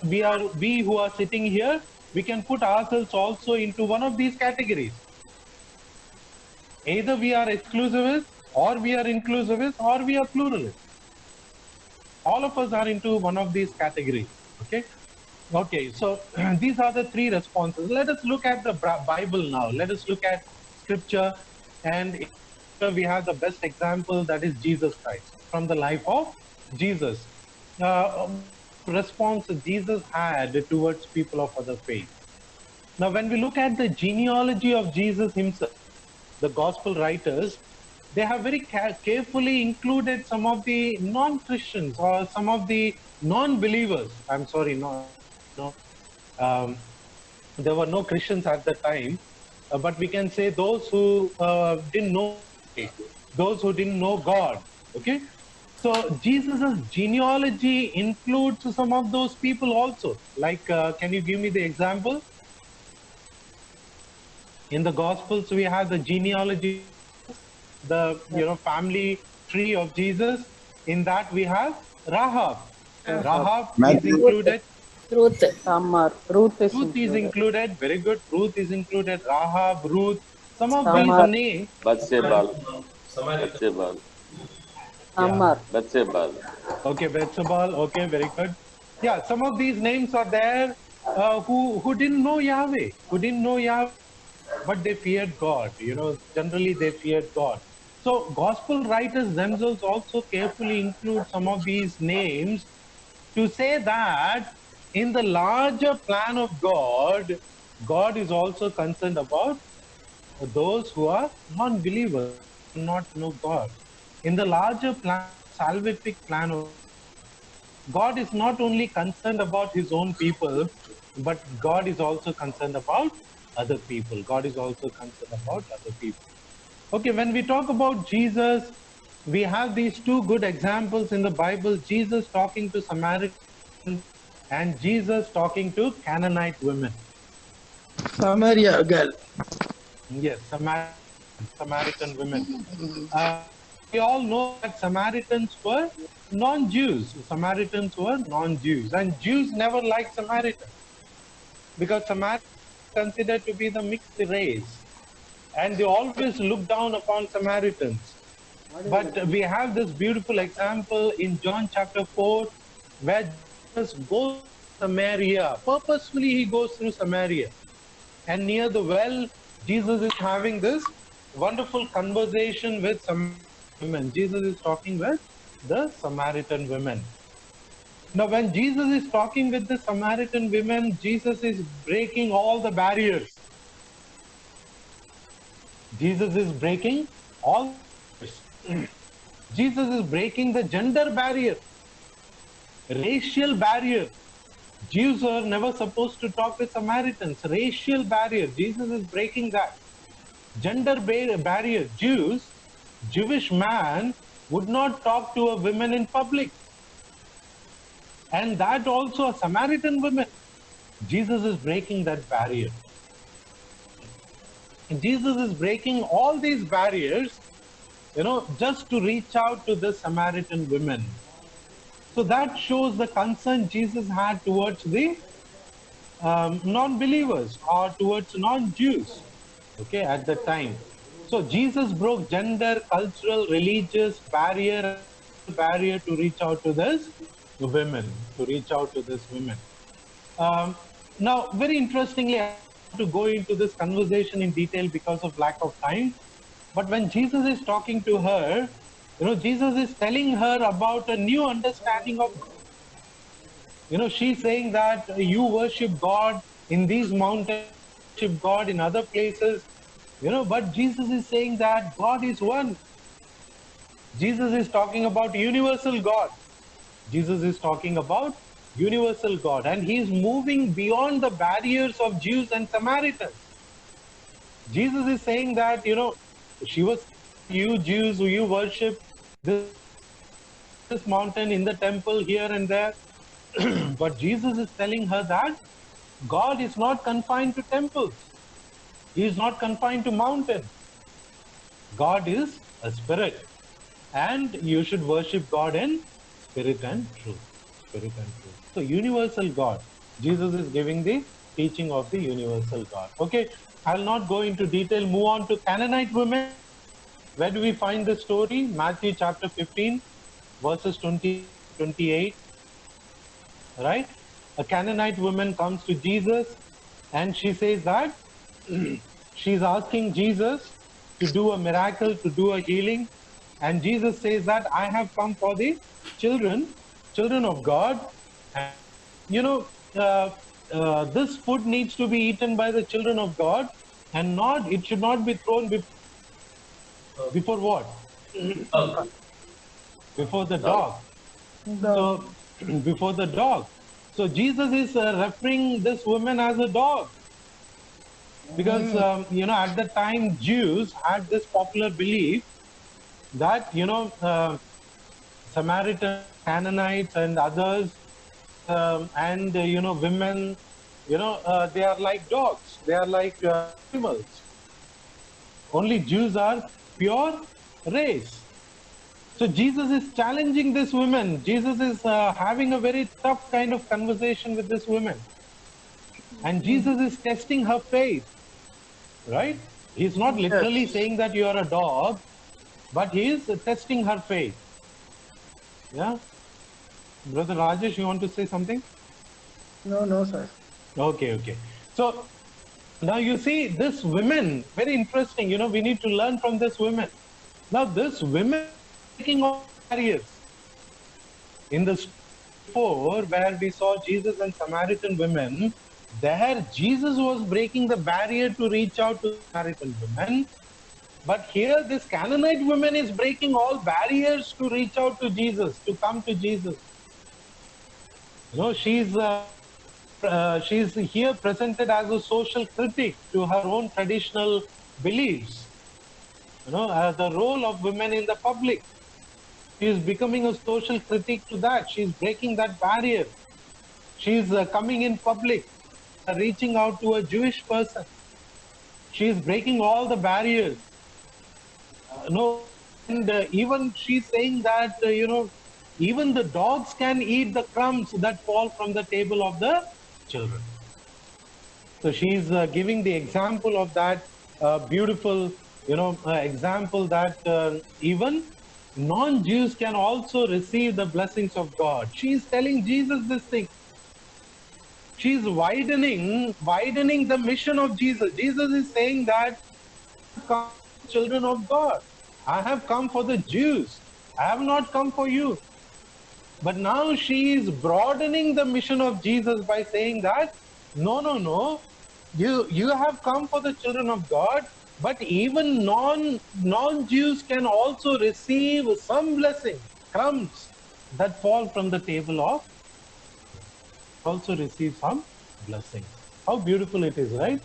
We who are sitting here, we can put ourselves also into one of these categories. Either we are exclusivist, or we are inclusivist, or we are pluralist. All of us are into one of these categories. Okay, so these are the three responses. Let us look at the Bible now. Let us look at scripture, and we have the best example, that is Jesus Christ, from the life of Jesus. Response Jesus had towards people of other faith. Now, when we look at the genealogy of Jesus himself, the gospel writers, they have very carefully included some of the non-Christians or some of the non-believers. I'm sorry, there were no Christians at the time, but we can say those who didn't know, those who didn't know God. Okay, so Jesus' genealogy includes some of those people also. Like, can you give me the example? In the Gospels, we have the genealogy, the family tree of Jesus. In that we have Rahab. Rahab is included. Ruth. Tamar. Ruth is Ruth is included. Very good. Ruth is included. Rahab, Ruth. Some of Tamar. these names. Bathsheba. Samaritan. Tamar. Bathsheba. Okay, Bethsabal. Okay, very good. Yeah, some of these names are there who didn't know Yahweh, but they feared God. Generally they feared God. So gospel writers themselves also carefully include some of these names to say that in the larger plan of God, God is also concerned about those who are non-believers, do not know God. In the larger plan, salvific plan of God is not only concerned about his own people, but God is also concerned about other people. God is also concerned about other people. Okay, when we talk about Jesus, we have these two good examples in the Bible, Jesus talking to Samaritans and Jesus talking to Canaanite women. Samaria girl. Yes, Samaritan women. We all know that Samaritans were non-Jews. Samaritans were non-Jews, and Jews never liked Samaritans because Samaritans are considered to be the mixed race, and they always look down upon Samaritans. But we have this beautiful example in John chapter 4, where Jesus goes to Samaria. Purposefully, he goes through Samaria, and near the well, Jesus is having this wonderful conversation with some women. Jesus is talking with the Samaritan women. Now, when Jesus is talking with the Samaritan women, Jesus is breaking all the barriers. Jesus is breaking all barriers. Jesus is breaking the gender barrier, racial barrier. Jews are never supposed to talk with Samaritans. Racial barrier. Jesus is breaking that. Gender barrier. Jewish man would not talk to a woman in public. And that also a Samaritan woman. Jesus is breaking that barrier. And Jesus is breaking all these barriers, just to reach out to the Samaritan women. So that shows the concern Jesus had towards the non-believers or towards non-Jews, at the time. So Jesus broke gender, cultural, religious barrier to reach out to this women, Now, very interestingly, I have to go into this conversation in detail because of lack of time. But when Jesus is talking to her, Jesus is telling her about a new understanding of God. She's saying that you worship God in these mountains, worship God in other places, but Jesus is saying that God is one. Jesus is talking about universal God. Jesus is talking about universal God, and he is moving beyond the barriers of Jews and Samaritans. Jesus is saying that, she was, you Jews, you worship this mountain in the temple here and there. But Jesus is telling her that God is not confined to temples. He is not confined to mountains. God is a spirit, and you should worship God in spirit and truth. Spirit and truth. So universal God. Jesus is giving the teaching of the universal God. Okay, I'll not go into detail. Move on to Canaanite women. Where do we find the story? Matthew chapter 15, verses 20, 28. Right? A Canaanite woman comes to Jesus, and she says that she's asking Jesus to do a miracle, to do a healing. And Jesus says that I have come for the children of God. And, this food needs to be eaten by the children of God, and it should not be thrown before what? Before the dog. So, before the dog. So Jesus is referring this woman as a dog. Because, at the time, Jews had this popular belief that, Samaritan, Canaanites and others, and, women, they are like dogs. They are like animals. Only Jews are pure race. So Jesus is challenging this woman. Jesus is having a very tough kind of conversation with this woman. And Jesus is testing her faith. Right? He's not literally saying that you are a dog, but he is testing her faith. Yeah? Brother Rajesh, you want to say something? No, sir. Okay. So, now you see this women, very interesting, we need to learn from this women. Now this women breaking all barriers. In the story where we saw Jesus and Samaritan women, there Jesus was breaking the barrier to reach out to Samaritan women. But here this Canaanite woman is breaking all barriers to reach out to Jesus, to come to Jesus. She's here presented as a social critic to her own traditional beliefs. As the role of women in the public. She is becoming a social critic to that. She's breaking that barrier. She's coming in public, reaching out to a Jewish person. She's breaking all the barriers. And even she's saying that, even the dogs can eat the crumbs that fall from the table of the children. So she's giving the example of that beautiful, example that even non-Jews can also receive the blessings of God. She's telling Jesus this thing. She's widening the mission of Jesus. Jesus is saying that come, children of God. I have come for the Jews. I have not come for you. But now she is broadening the mission of Jesus by saying that, no. You have come for the children of God, but even non-Jews can also receive some blessing, crumbs that fall from the table of, also receive some blessings. How beautiful it is, right?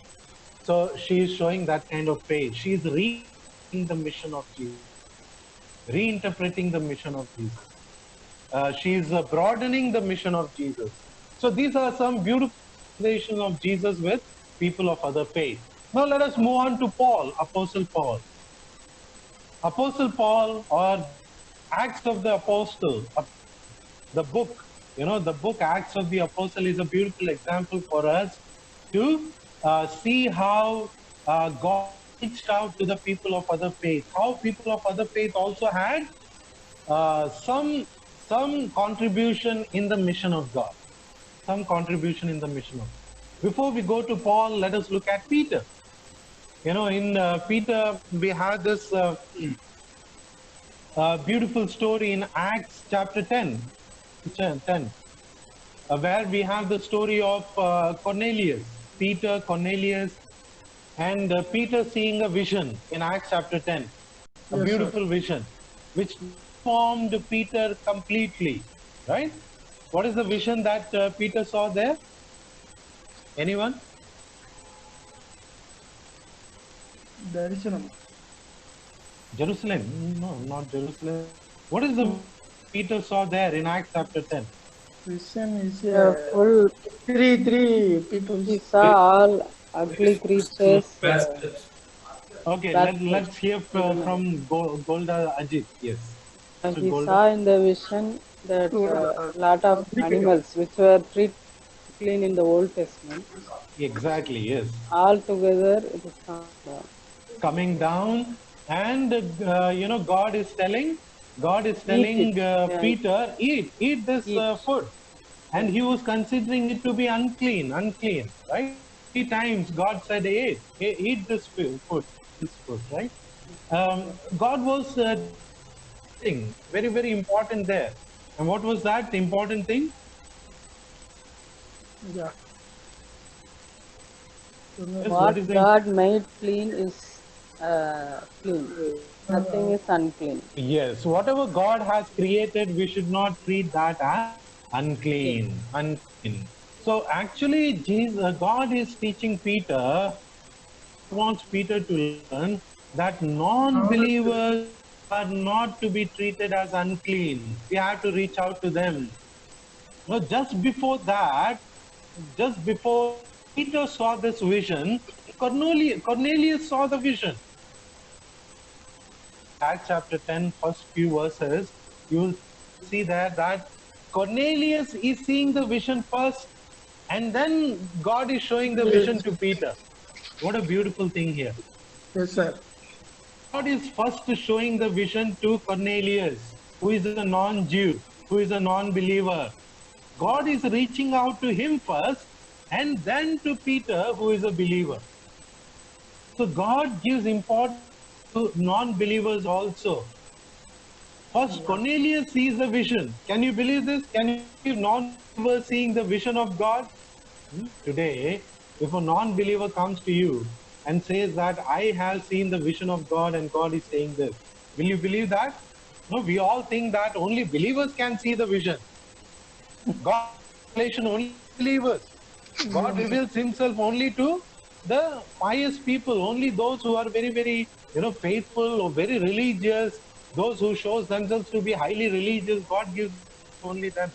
So she is showing that kind of faith. She is reading the mission of Jesus, reinterpreting the mission of Jesus. She is broadening the mission of Jesus. So these are some beautiful conversations of Jesus with people of other faith. Now let us move on to Paul, Apostle Paul. Apostle Paul, or Acts of the Apostle, the book, the book Acts of the Apostle is a beautiful example for us to see how God reached out to the people of other faith, how people of other faith also had some contribution in the mission of God, some contribution in the mission of God. Before we go to Paul, let us look at Peter. In Peter, we had this beautiful story in Acts chapter 10, where we have the story of Cornelius, Cornelius, and Peter seeing a vision in Acts chapter 10, a beautiful vision, which transformed Peter completely, right? What is the vision that Peter saw there? Anyone? Darishanam. Jerusalem? No, not Jerusalem. What is the Peter saw there in Acts chapter 10? Vision is Full. three people. He saw all ugly creatures. Okay, let's hear from Golda Ajit. Yes. So He Golda. saw in the vision that lot of animals which were treated clean in the Old Testament. Exactly, yes. All together it is coming down, and God is telling Peter, eat this food, and he was considering it to be unclean, right? 3 times God said, eat this food, right? God was very, very important there. And what was that important thing? Yeah. Yes, what God made clean is clean. Nothing is unclean. Yes, whatever God has created, we should not treat that as unclean. So actually, God is teaching Peter, wants Peter to learn that non-believers are not to be treated as unclean. We have to reach out to them. No, just before Peter saw this vision, Cornelius saw the vision. Acts chapter 10, first few verses, you will see there that Cornelius is seeing the vision first, and then God is showing the vision to Peter. What a beautiful thing here. Yes, sir. God is first showing the vision to Cornelius, who is a non-Jew, who is a non-believer. God is reaching out to him first, and then to Peter, who is a believer. So God gives importance to non-believers also. First, Cornelius sees the vision. Can you believe this? Can you believe non-believers seeing the vision of God? Today, if a non-believer comes to you and says that I have seen the vision of God and God is saying this, will you believe that? No, we all think that only believers can see the vision. God revelation only believers. God reveals himself only to the pious people, only those who are very, very, faithful or very religious, those who shows themselves to be highly religious. God gives only them.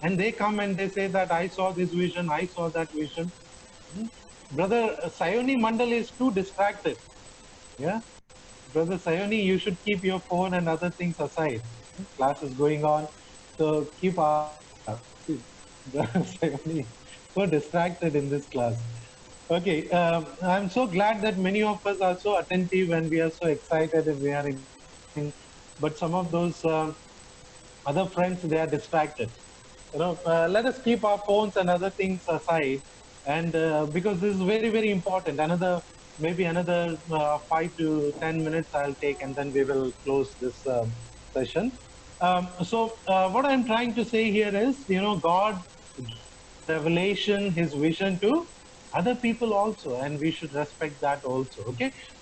And they come and they say that I saw this vision, I saw that vision. Brother Sayoni Mandal is too distracted. Yeah. Brother Sayoni, you should keep your phone and other things aside. Class is going on. So keep our Brother Sayoni so distracted in this class. Okay, I'm so glad that many of us are so attentive and we are so excited and we are in, but some of those other friends, they are distracted. Let us keep our phones and other things aside, and because this is very, very important. Maybe another 5 to 10 minutes I'll take, and then we will close this session. So what I'm trying to say here is, God revelation, his vision to other people also, and we should respect that also.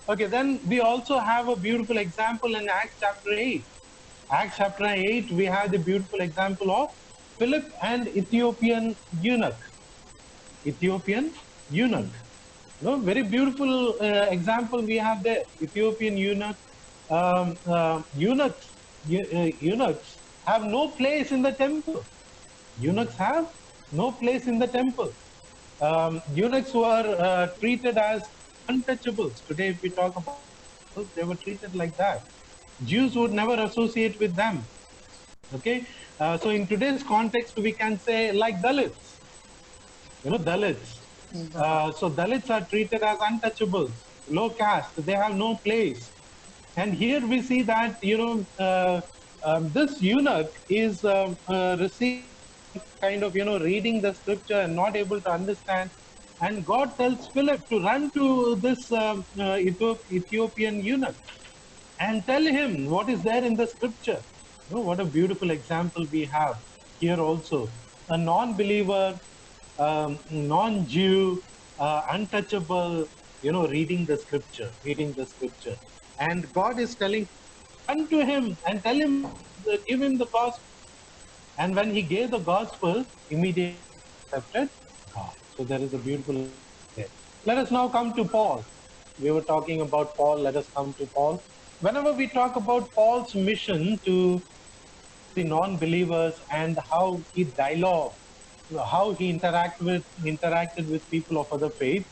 Okay, then we also have a beautiful example in Acts chapter 8. Acts chapter 8, we have the beautiful example of Philip and Ethiopian eunuch. Very beautiful example we have there. Ethiopian eunuch. Eunuchs have no place in the temple. Eunuchs have no place in the temple. Eunuchs were treated as untouchables. Today, if we talk about, they were treated like that. Jews would never associate with them. Okay, so in today's context, we can say like Dalits. Dalits. So Dalits are treated as untouchables, low caste. They have no place. And here we see that this eunuch is receiving kind of reading the scripture and not able to understand. And God tells Philip to run to this Ethiopian eunuch and tell him what is there in the scripture. What a beautiful example we have here also. A non-believer, non-Jew, untouchable, reading the scripture. And God is telling, run to him and tell him, give him the gospel. And when he gave the gospel, immediately accepted God. So there is a beautiful there. Let us now come to Paul. We were talking about Paul. Let us come to Paul. Whenever we talk about Paul's mission to the non-believers and how he dialogued, how he interacted with people of other faith,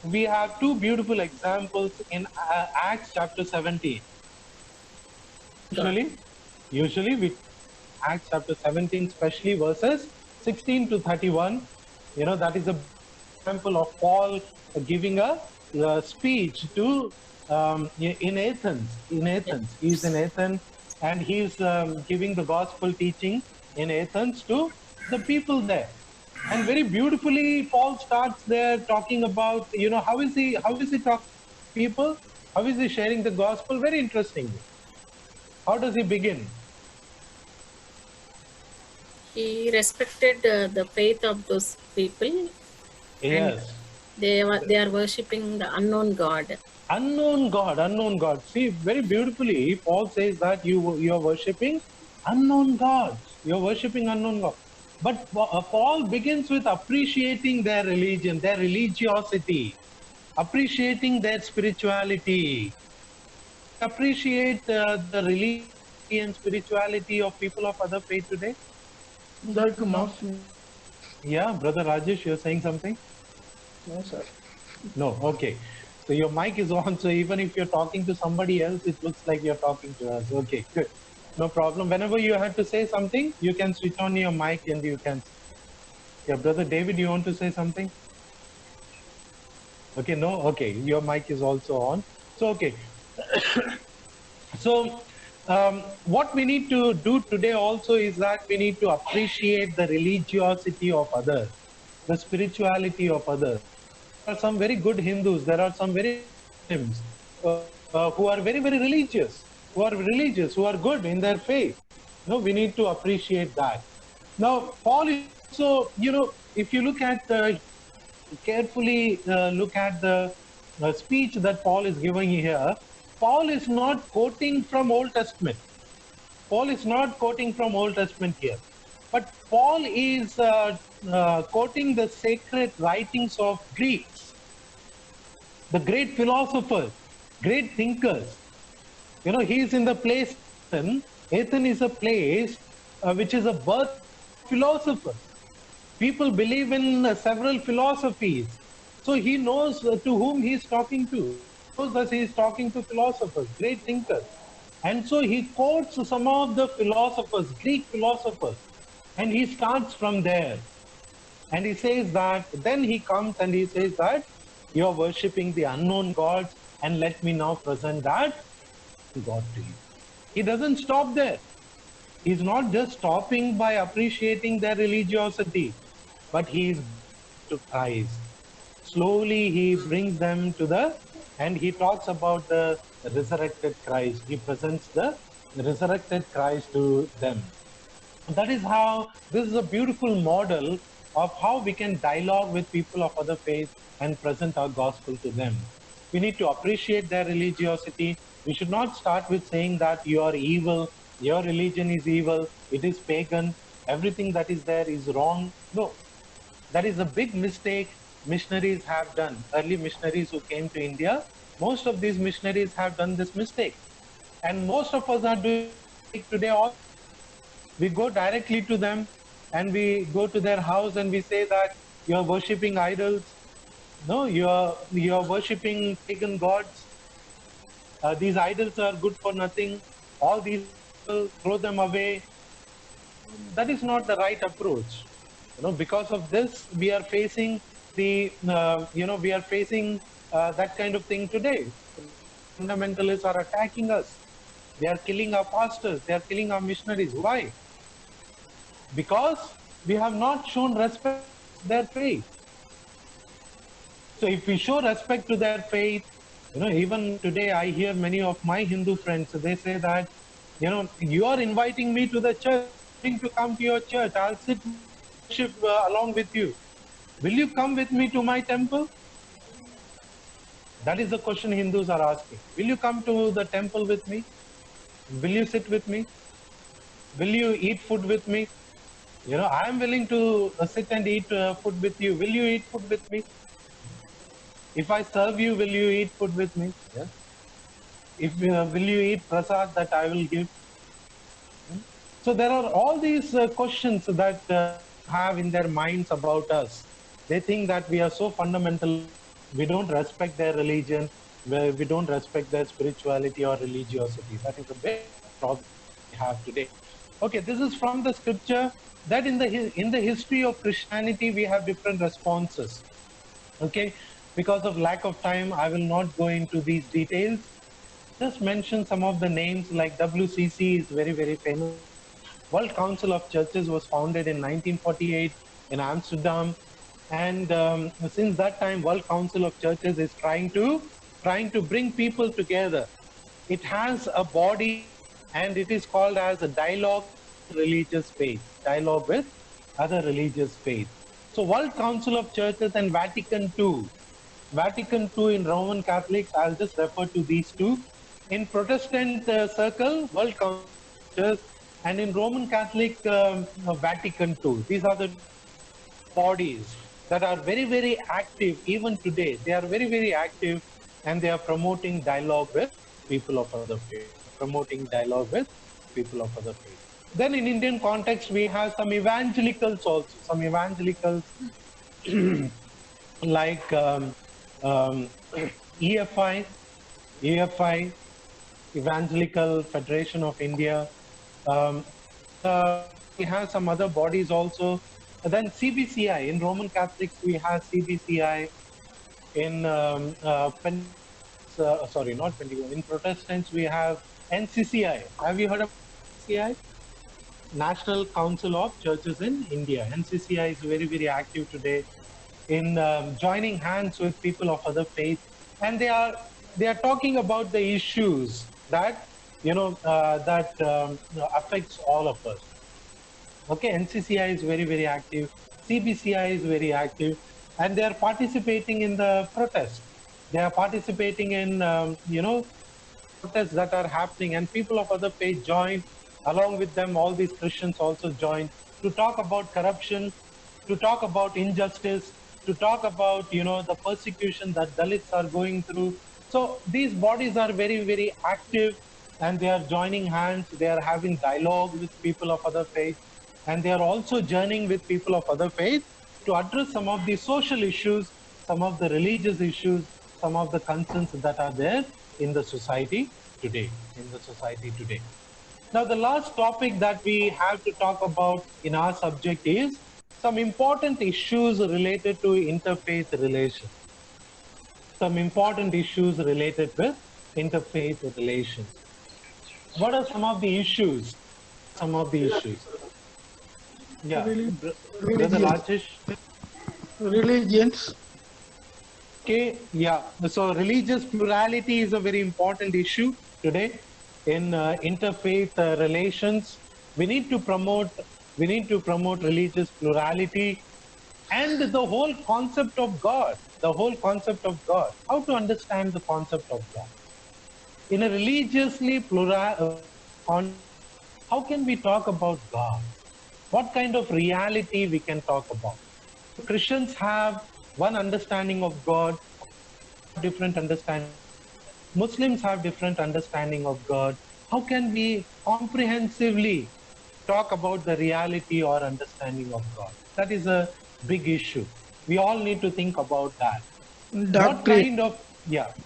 we have two beautiful examples in Acts chapter 17. Usually we Acts chapter 17, especially verses 16 to 31. That is a example of Paul giving a speech to in Athens. He's in Athens, and he's giving the gospel teaching in Athens to the people there. And very beautifully, Paul starts there talking about, how is he talking to people? How is he sharing the gospel? Very interestingly. How does he begin? He respected the faith of those people. Yes. And they are worshipping the unknown God. Unknown God. See, very beautifully, Paul says that you are worshipping unknown gods. You are worshipping unknown gods. But Paul begins with appreciating their religion, their religiosity, appreciating their spirituality. Appreciate the religion and spirituality of people of other faith today. Yeah, Brother Rajesh, you're saying something? No, sir. No, okay. So your mic is on, so even if you're talking to somebody else, it looks like you're talking to us. Okay, good. No problem. Whenever you have to say something, you can switch on your mic and you can. Yeah, Brother David, you want to say something? Okay, no? Okay, your mic is also on. So, okay. So, what we need to do today also is that we need to appreciate the religiosity of others, the spirituality of others. There are some very good Hindus, there are some very Muslims who are very, very religious, who are good in their faith. We need to appreciate that. Now, Paul is also, if you look at carefully look at the speech that Paul is giving here, Paul is not quoting from Old Testament. Paul is not quoting from Old Testament here. But Paul is quoting the sacred writings of Greeks, the great philosophers, great thinkers. He is in the place, Athens is a place which is a birth of philosophers. People believe in several philosophies. So he knows to whom he is talking to. He knows that he is talking to philosophers, great thinkers. And so he quotes some of the philosophers, Greek philosophers, and he starts from there. And he says that, then he comes and he says that you are worshipping the unknown gods, and let me now present that God to you. He doesn't stop there. He's not just stopping by appreciating their religiosity, but he is to Christ. Slowly he brings them to and he talks about the resurrected Christ. He presents the resurrected Christ to them. That is how, this is a beautiful model of how we can dialogue with people of other faiths and present our gospel to them. We need to appreciate their religiosity. We should not start with saying that you are evil, your religion is evil, it is pagan, everything that is there is wrong. No, that is a big mistake missionaries have done. Early missionaries who came to India, most of these missionaries have done this mistake. And most of us are doing it today also. We go directly to them and we go to their house and we say that you are worshipping idols. No, you are worshipping pagan gods. These idols are good for nothing. All these people, throw them away. That is not the right approach. Because of this, we are facing that kind of thing today. Fundamentalists are attacking us. They are killing our pastors. They are killing our missionaries. Why? Because we have not shown respect to their faith. So if we show respect to their faith, even today I hear many of my Hindu friends, they say that, you are inviting me to the church, to come to your church, I'll sit worship along with you. Will you come with me to my temple? That is the question Hindus are asking. Will you come to the temple with me? Will you sit with me? Will you eat food with me? You know, I am willing to sit and eat food with you. Will you eat food with me? If I serve you, will you eat food with me? Yes. If will you eat prasad that I will give? So there are all these questions that have in their minds about us. They think that we are so fundamental. We don't respect their religion. We don't respect their spirituality or religiosity. That is a big problem we have today. Okay, this is from the scripture that in the history of Christianity we have different responses. Okay, because of lack of time, I will not go into these details. Just mention some of the names, like WCC is very famous. World Council of Churches was founded in 1948 in Amsterdam, and since that time, World Council of Churches is trying to bring people together. It has a body, and it is called as a dialogue religious faith, dialogue with other religious faith. So World Council of Churches and Vatican II. Vatican II in Roman Catholics, I'll just refer to these two. In Protestant circle, World Council of Churches, and in Roman Catholic, Vatican II. These are the bodies that are very active even today. They are very active, and they are promoting dialogue with people of other faith, promoting dialogue with people of other faith. Then in Indian context, we have some evangelicals also, some evangelicals like EFI, Evangelical Federation of India. We have some other bodies also. And then CBCI, in Roman Catholics, we have CBCI. In in Protestants, we have NCCI. Have you heard of NCCI? National Council of Churches in India. NCCI is very active today in joining hands with people of other faith, and they are talking about the issues that affects all of us. Okay, NCCI is very active. CBCI is very active, and they are participating in the protest. They are participating in protests that are happening, and people of other faith join along with them. All these Christians also join to talk about corruption, to talk about injustice, to talk about the persecution that Dalits are going through. So these bodies are very active, and they are joining hands. They are having dialogue with people of other faith, and they are also journeying with people of other faith to address some of the social issues, some of the religious issues, some of the concerns that are there in the society today. Now, the last topic that we have to talk about in our subject is some important issues related to interfaith relations. Some important issues related with interfaith relations. What are some of the issues? Yeah, Brother Rajesh. Religions. Okay, yeah. So religious plurality is a very important issue today in interfaith relations. We need to promote religious plurality and the whole concept of God. How to understand the concept of God in a religiously plural? How can we talk about God? What kind of reality we can talk about? Christians have one understanding of God, different understanding. Muslims have different understanding of God. How can we comprehensively talk about the reality or understanding of God? That is a big issue. We all need to think about that. What kind of,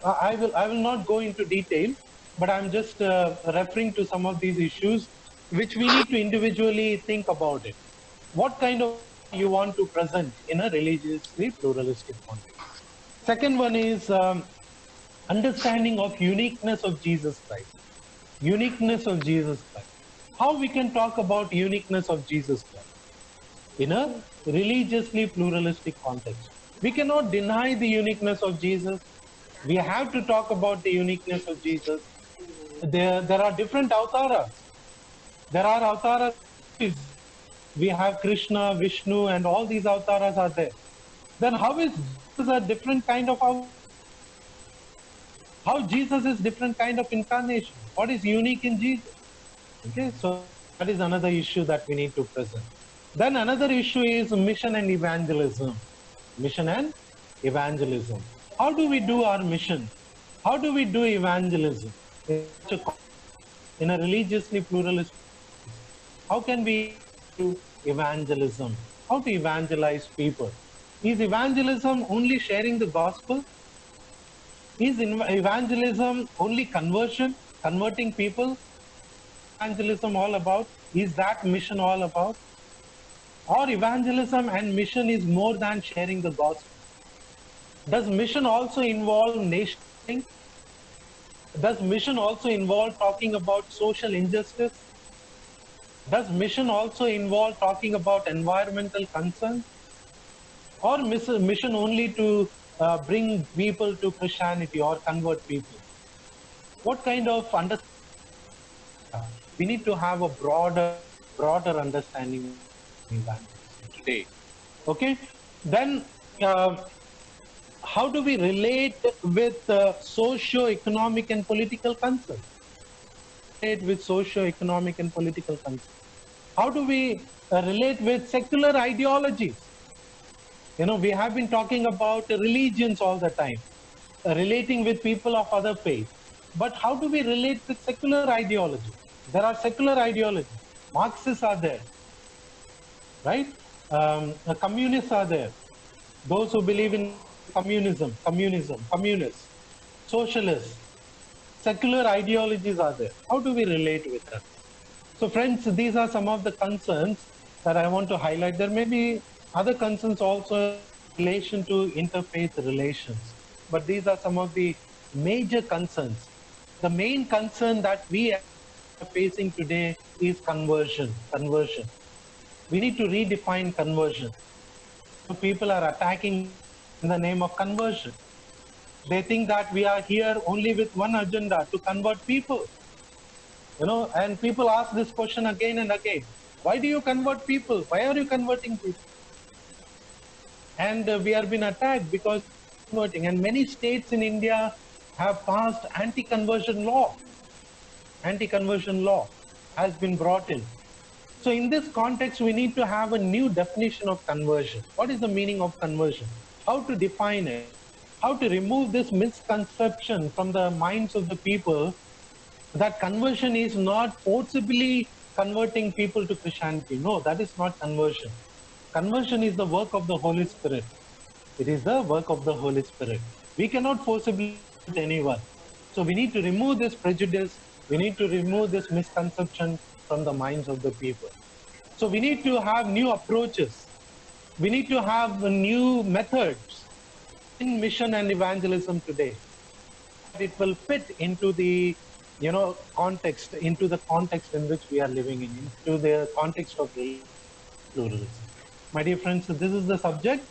I will not go into detail, but I'm just referring to some of these issues which we need to individually think about it. What kind of you want to present in a religiously pluralistic context? Second one is understanding of uniqueness of Jesus Christ. How we can talk about uniqueness of Jesus Christ in a religiously pluralistic context? We cannot deny the uniqueness of Jesus. We have to talk about the uniqueness of Jesus. There are different avatars. We have Krishna, Vishnu, and all these avatars are there. Then how is Jesus a different kind of avatar? How Jesus is different kind of incarnation? What is unique in Jesus? Okay, so that is another issue that we need to present. Then another issue is mission and evangelism. Mission and evangelism. How do we do our mission? How do we do evangelism? In a religiously pluralist, how can we do evangelism? How to evangelize people? Is evangelism only sharing the gospel? Is evangelism only conversion, converting people? Evangelism all about? Is that mission all about? Or evangelism and mission is more than sharing the gospel? Does mission also involve nation? Does mission also involve talking about social injustice? Does mission also involve talking about environmental concerns? Or mission only to bring people to Christianity or convert people? What kind of understanding? We need to have a broader understanding of evangelism today. Okay, then how do we relate with socio-economic and political concerns? With socio-economic and political concerns. How do we relate with secular ideologies? You know, we have been talking about religions all the time, relating with people of other faiths. But how do we relate with secular ideology? There are secular ideologies. Marxists are there, right? Communists are there. Those who believe in communism, communists, socialists, secular ideologies are there. How do we relate with them? So friends, these are some of the concerns that I want to highlight. There may be other concerns also in relation to interfaith relations, but these are some of the major concerns. The main concern that we are facing today is conversion. We need to redefine conversion. So people are attacking in the name of conversion. They think that we are here only with one agenda, to convert people. You know, and people ask this question again and again. Why do you convert people? Why are you converting people? And we are being attacked because converting. And many states in India have passed anti-conversion law. Anti-conversion law has been brought in. So in this context, we need to have a new definition of conversion. What is the meaning of conversion? How to define it? How to remove this misconception from the minds of the people that conversion is not forcibly converting people to Christianity. No, that is not conversion. Conversion is the work of the Holy Spirit. It is the work of the Holy Spirit. We cannot forcibly convert anyone. So we need to remove this prejudice. We need to remove this misconception from the minds of the people. So we need to have new approaches. We need to have new methods in mission and evangelism today. It will fit into the context, into the context in which we are living in, into the context of pluralism. My dear friends, this is the subject.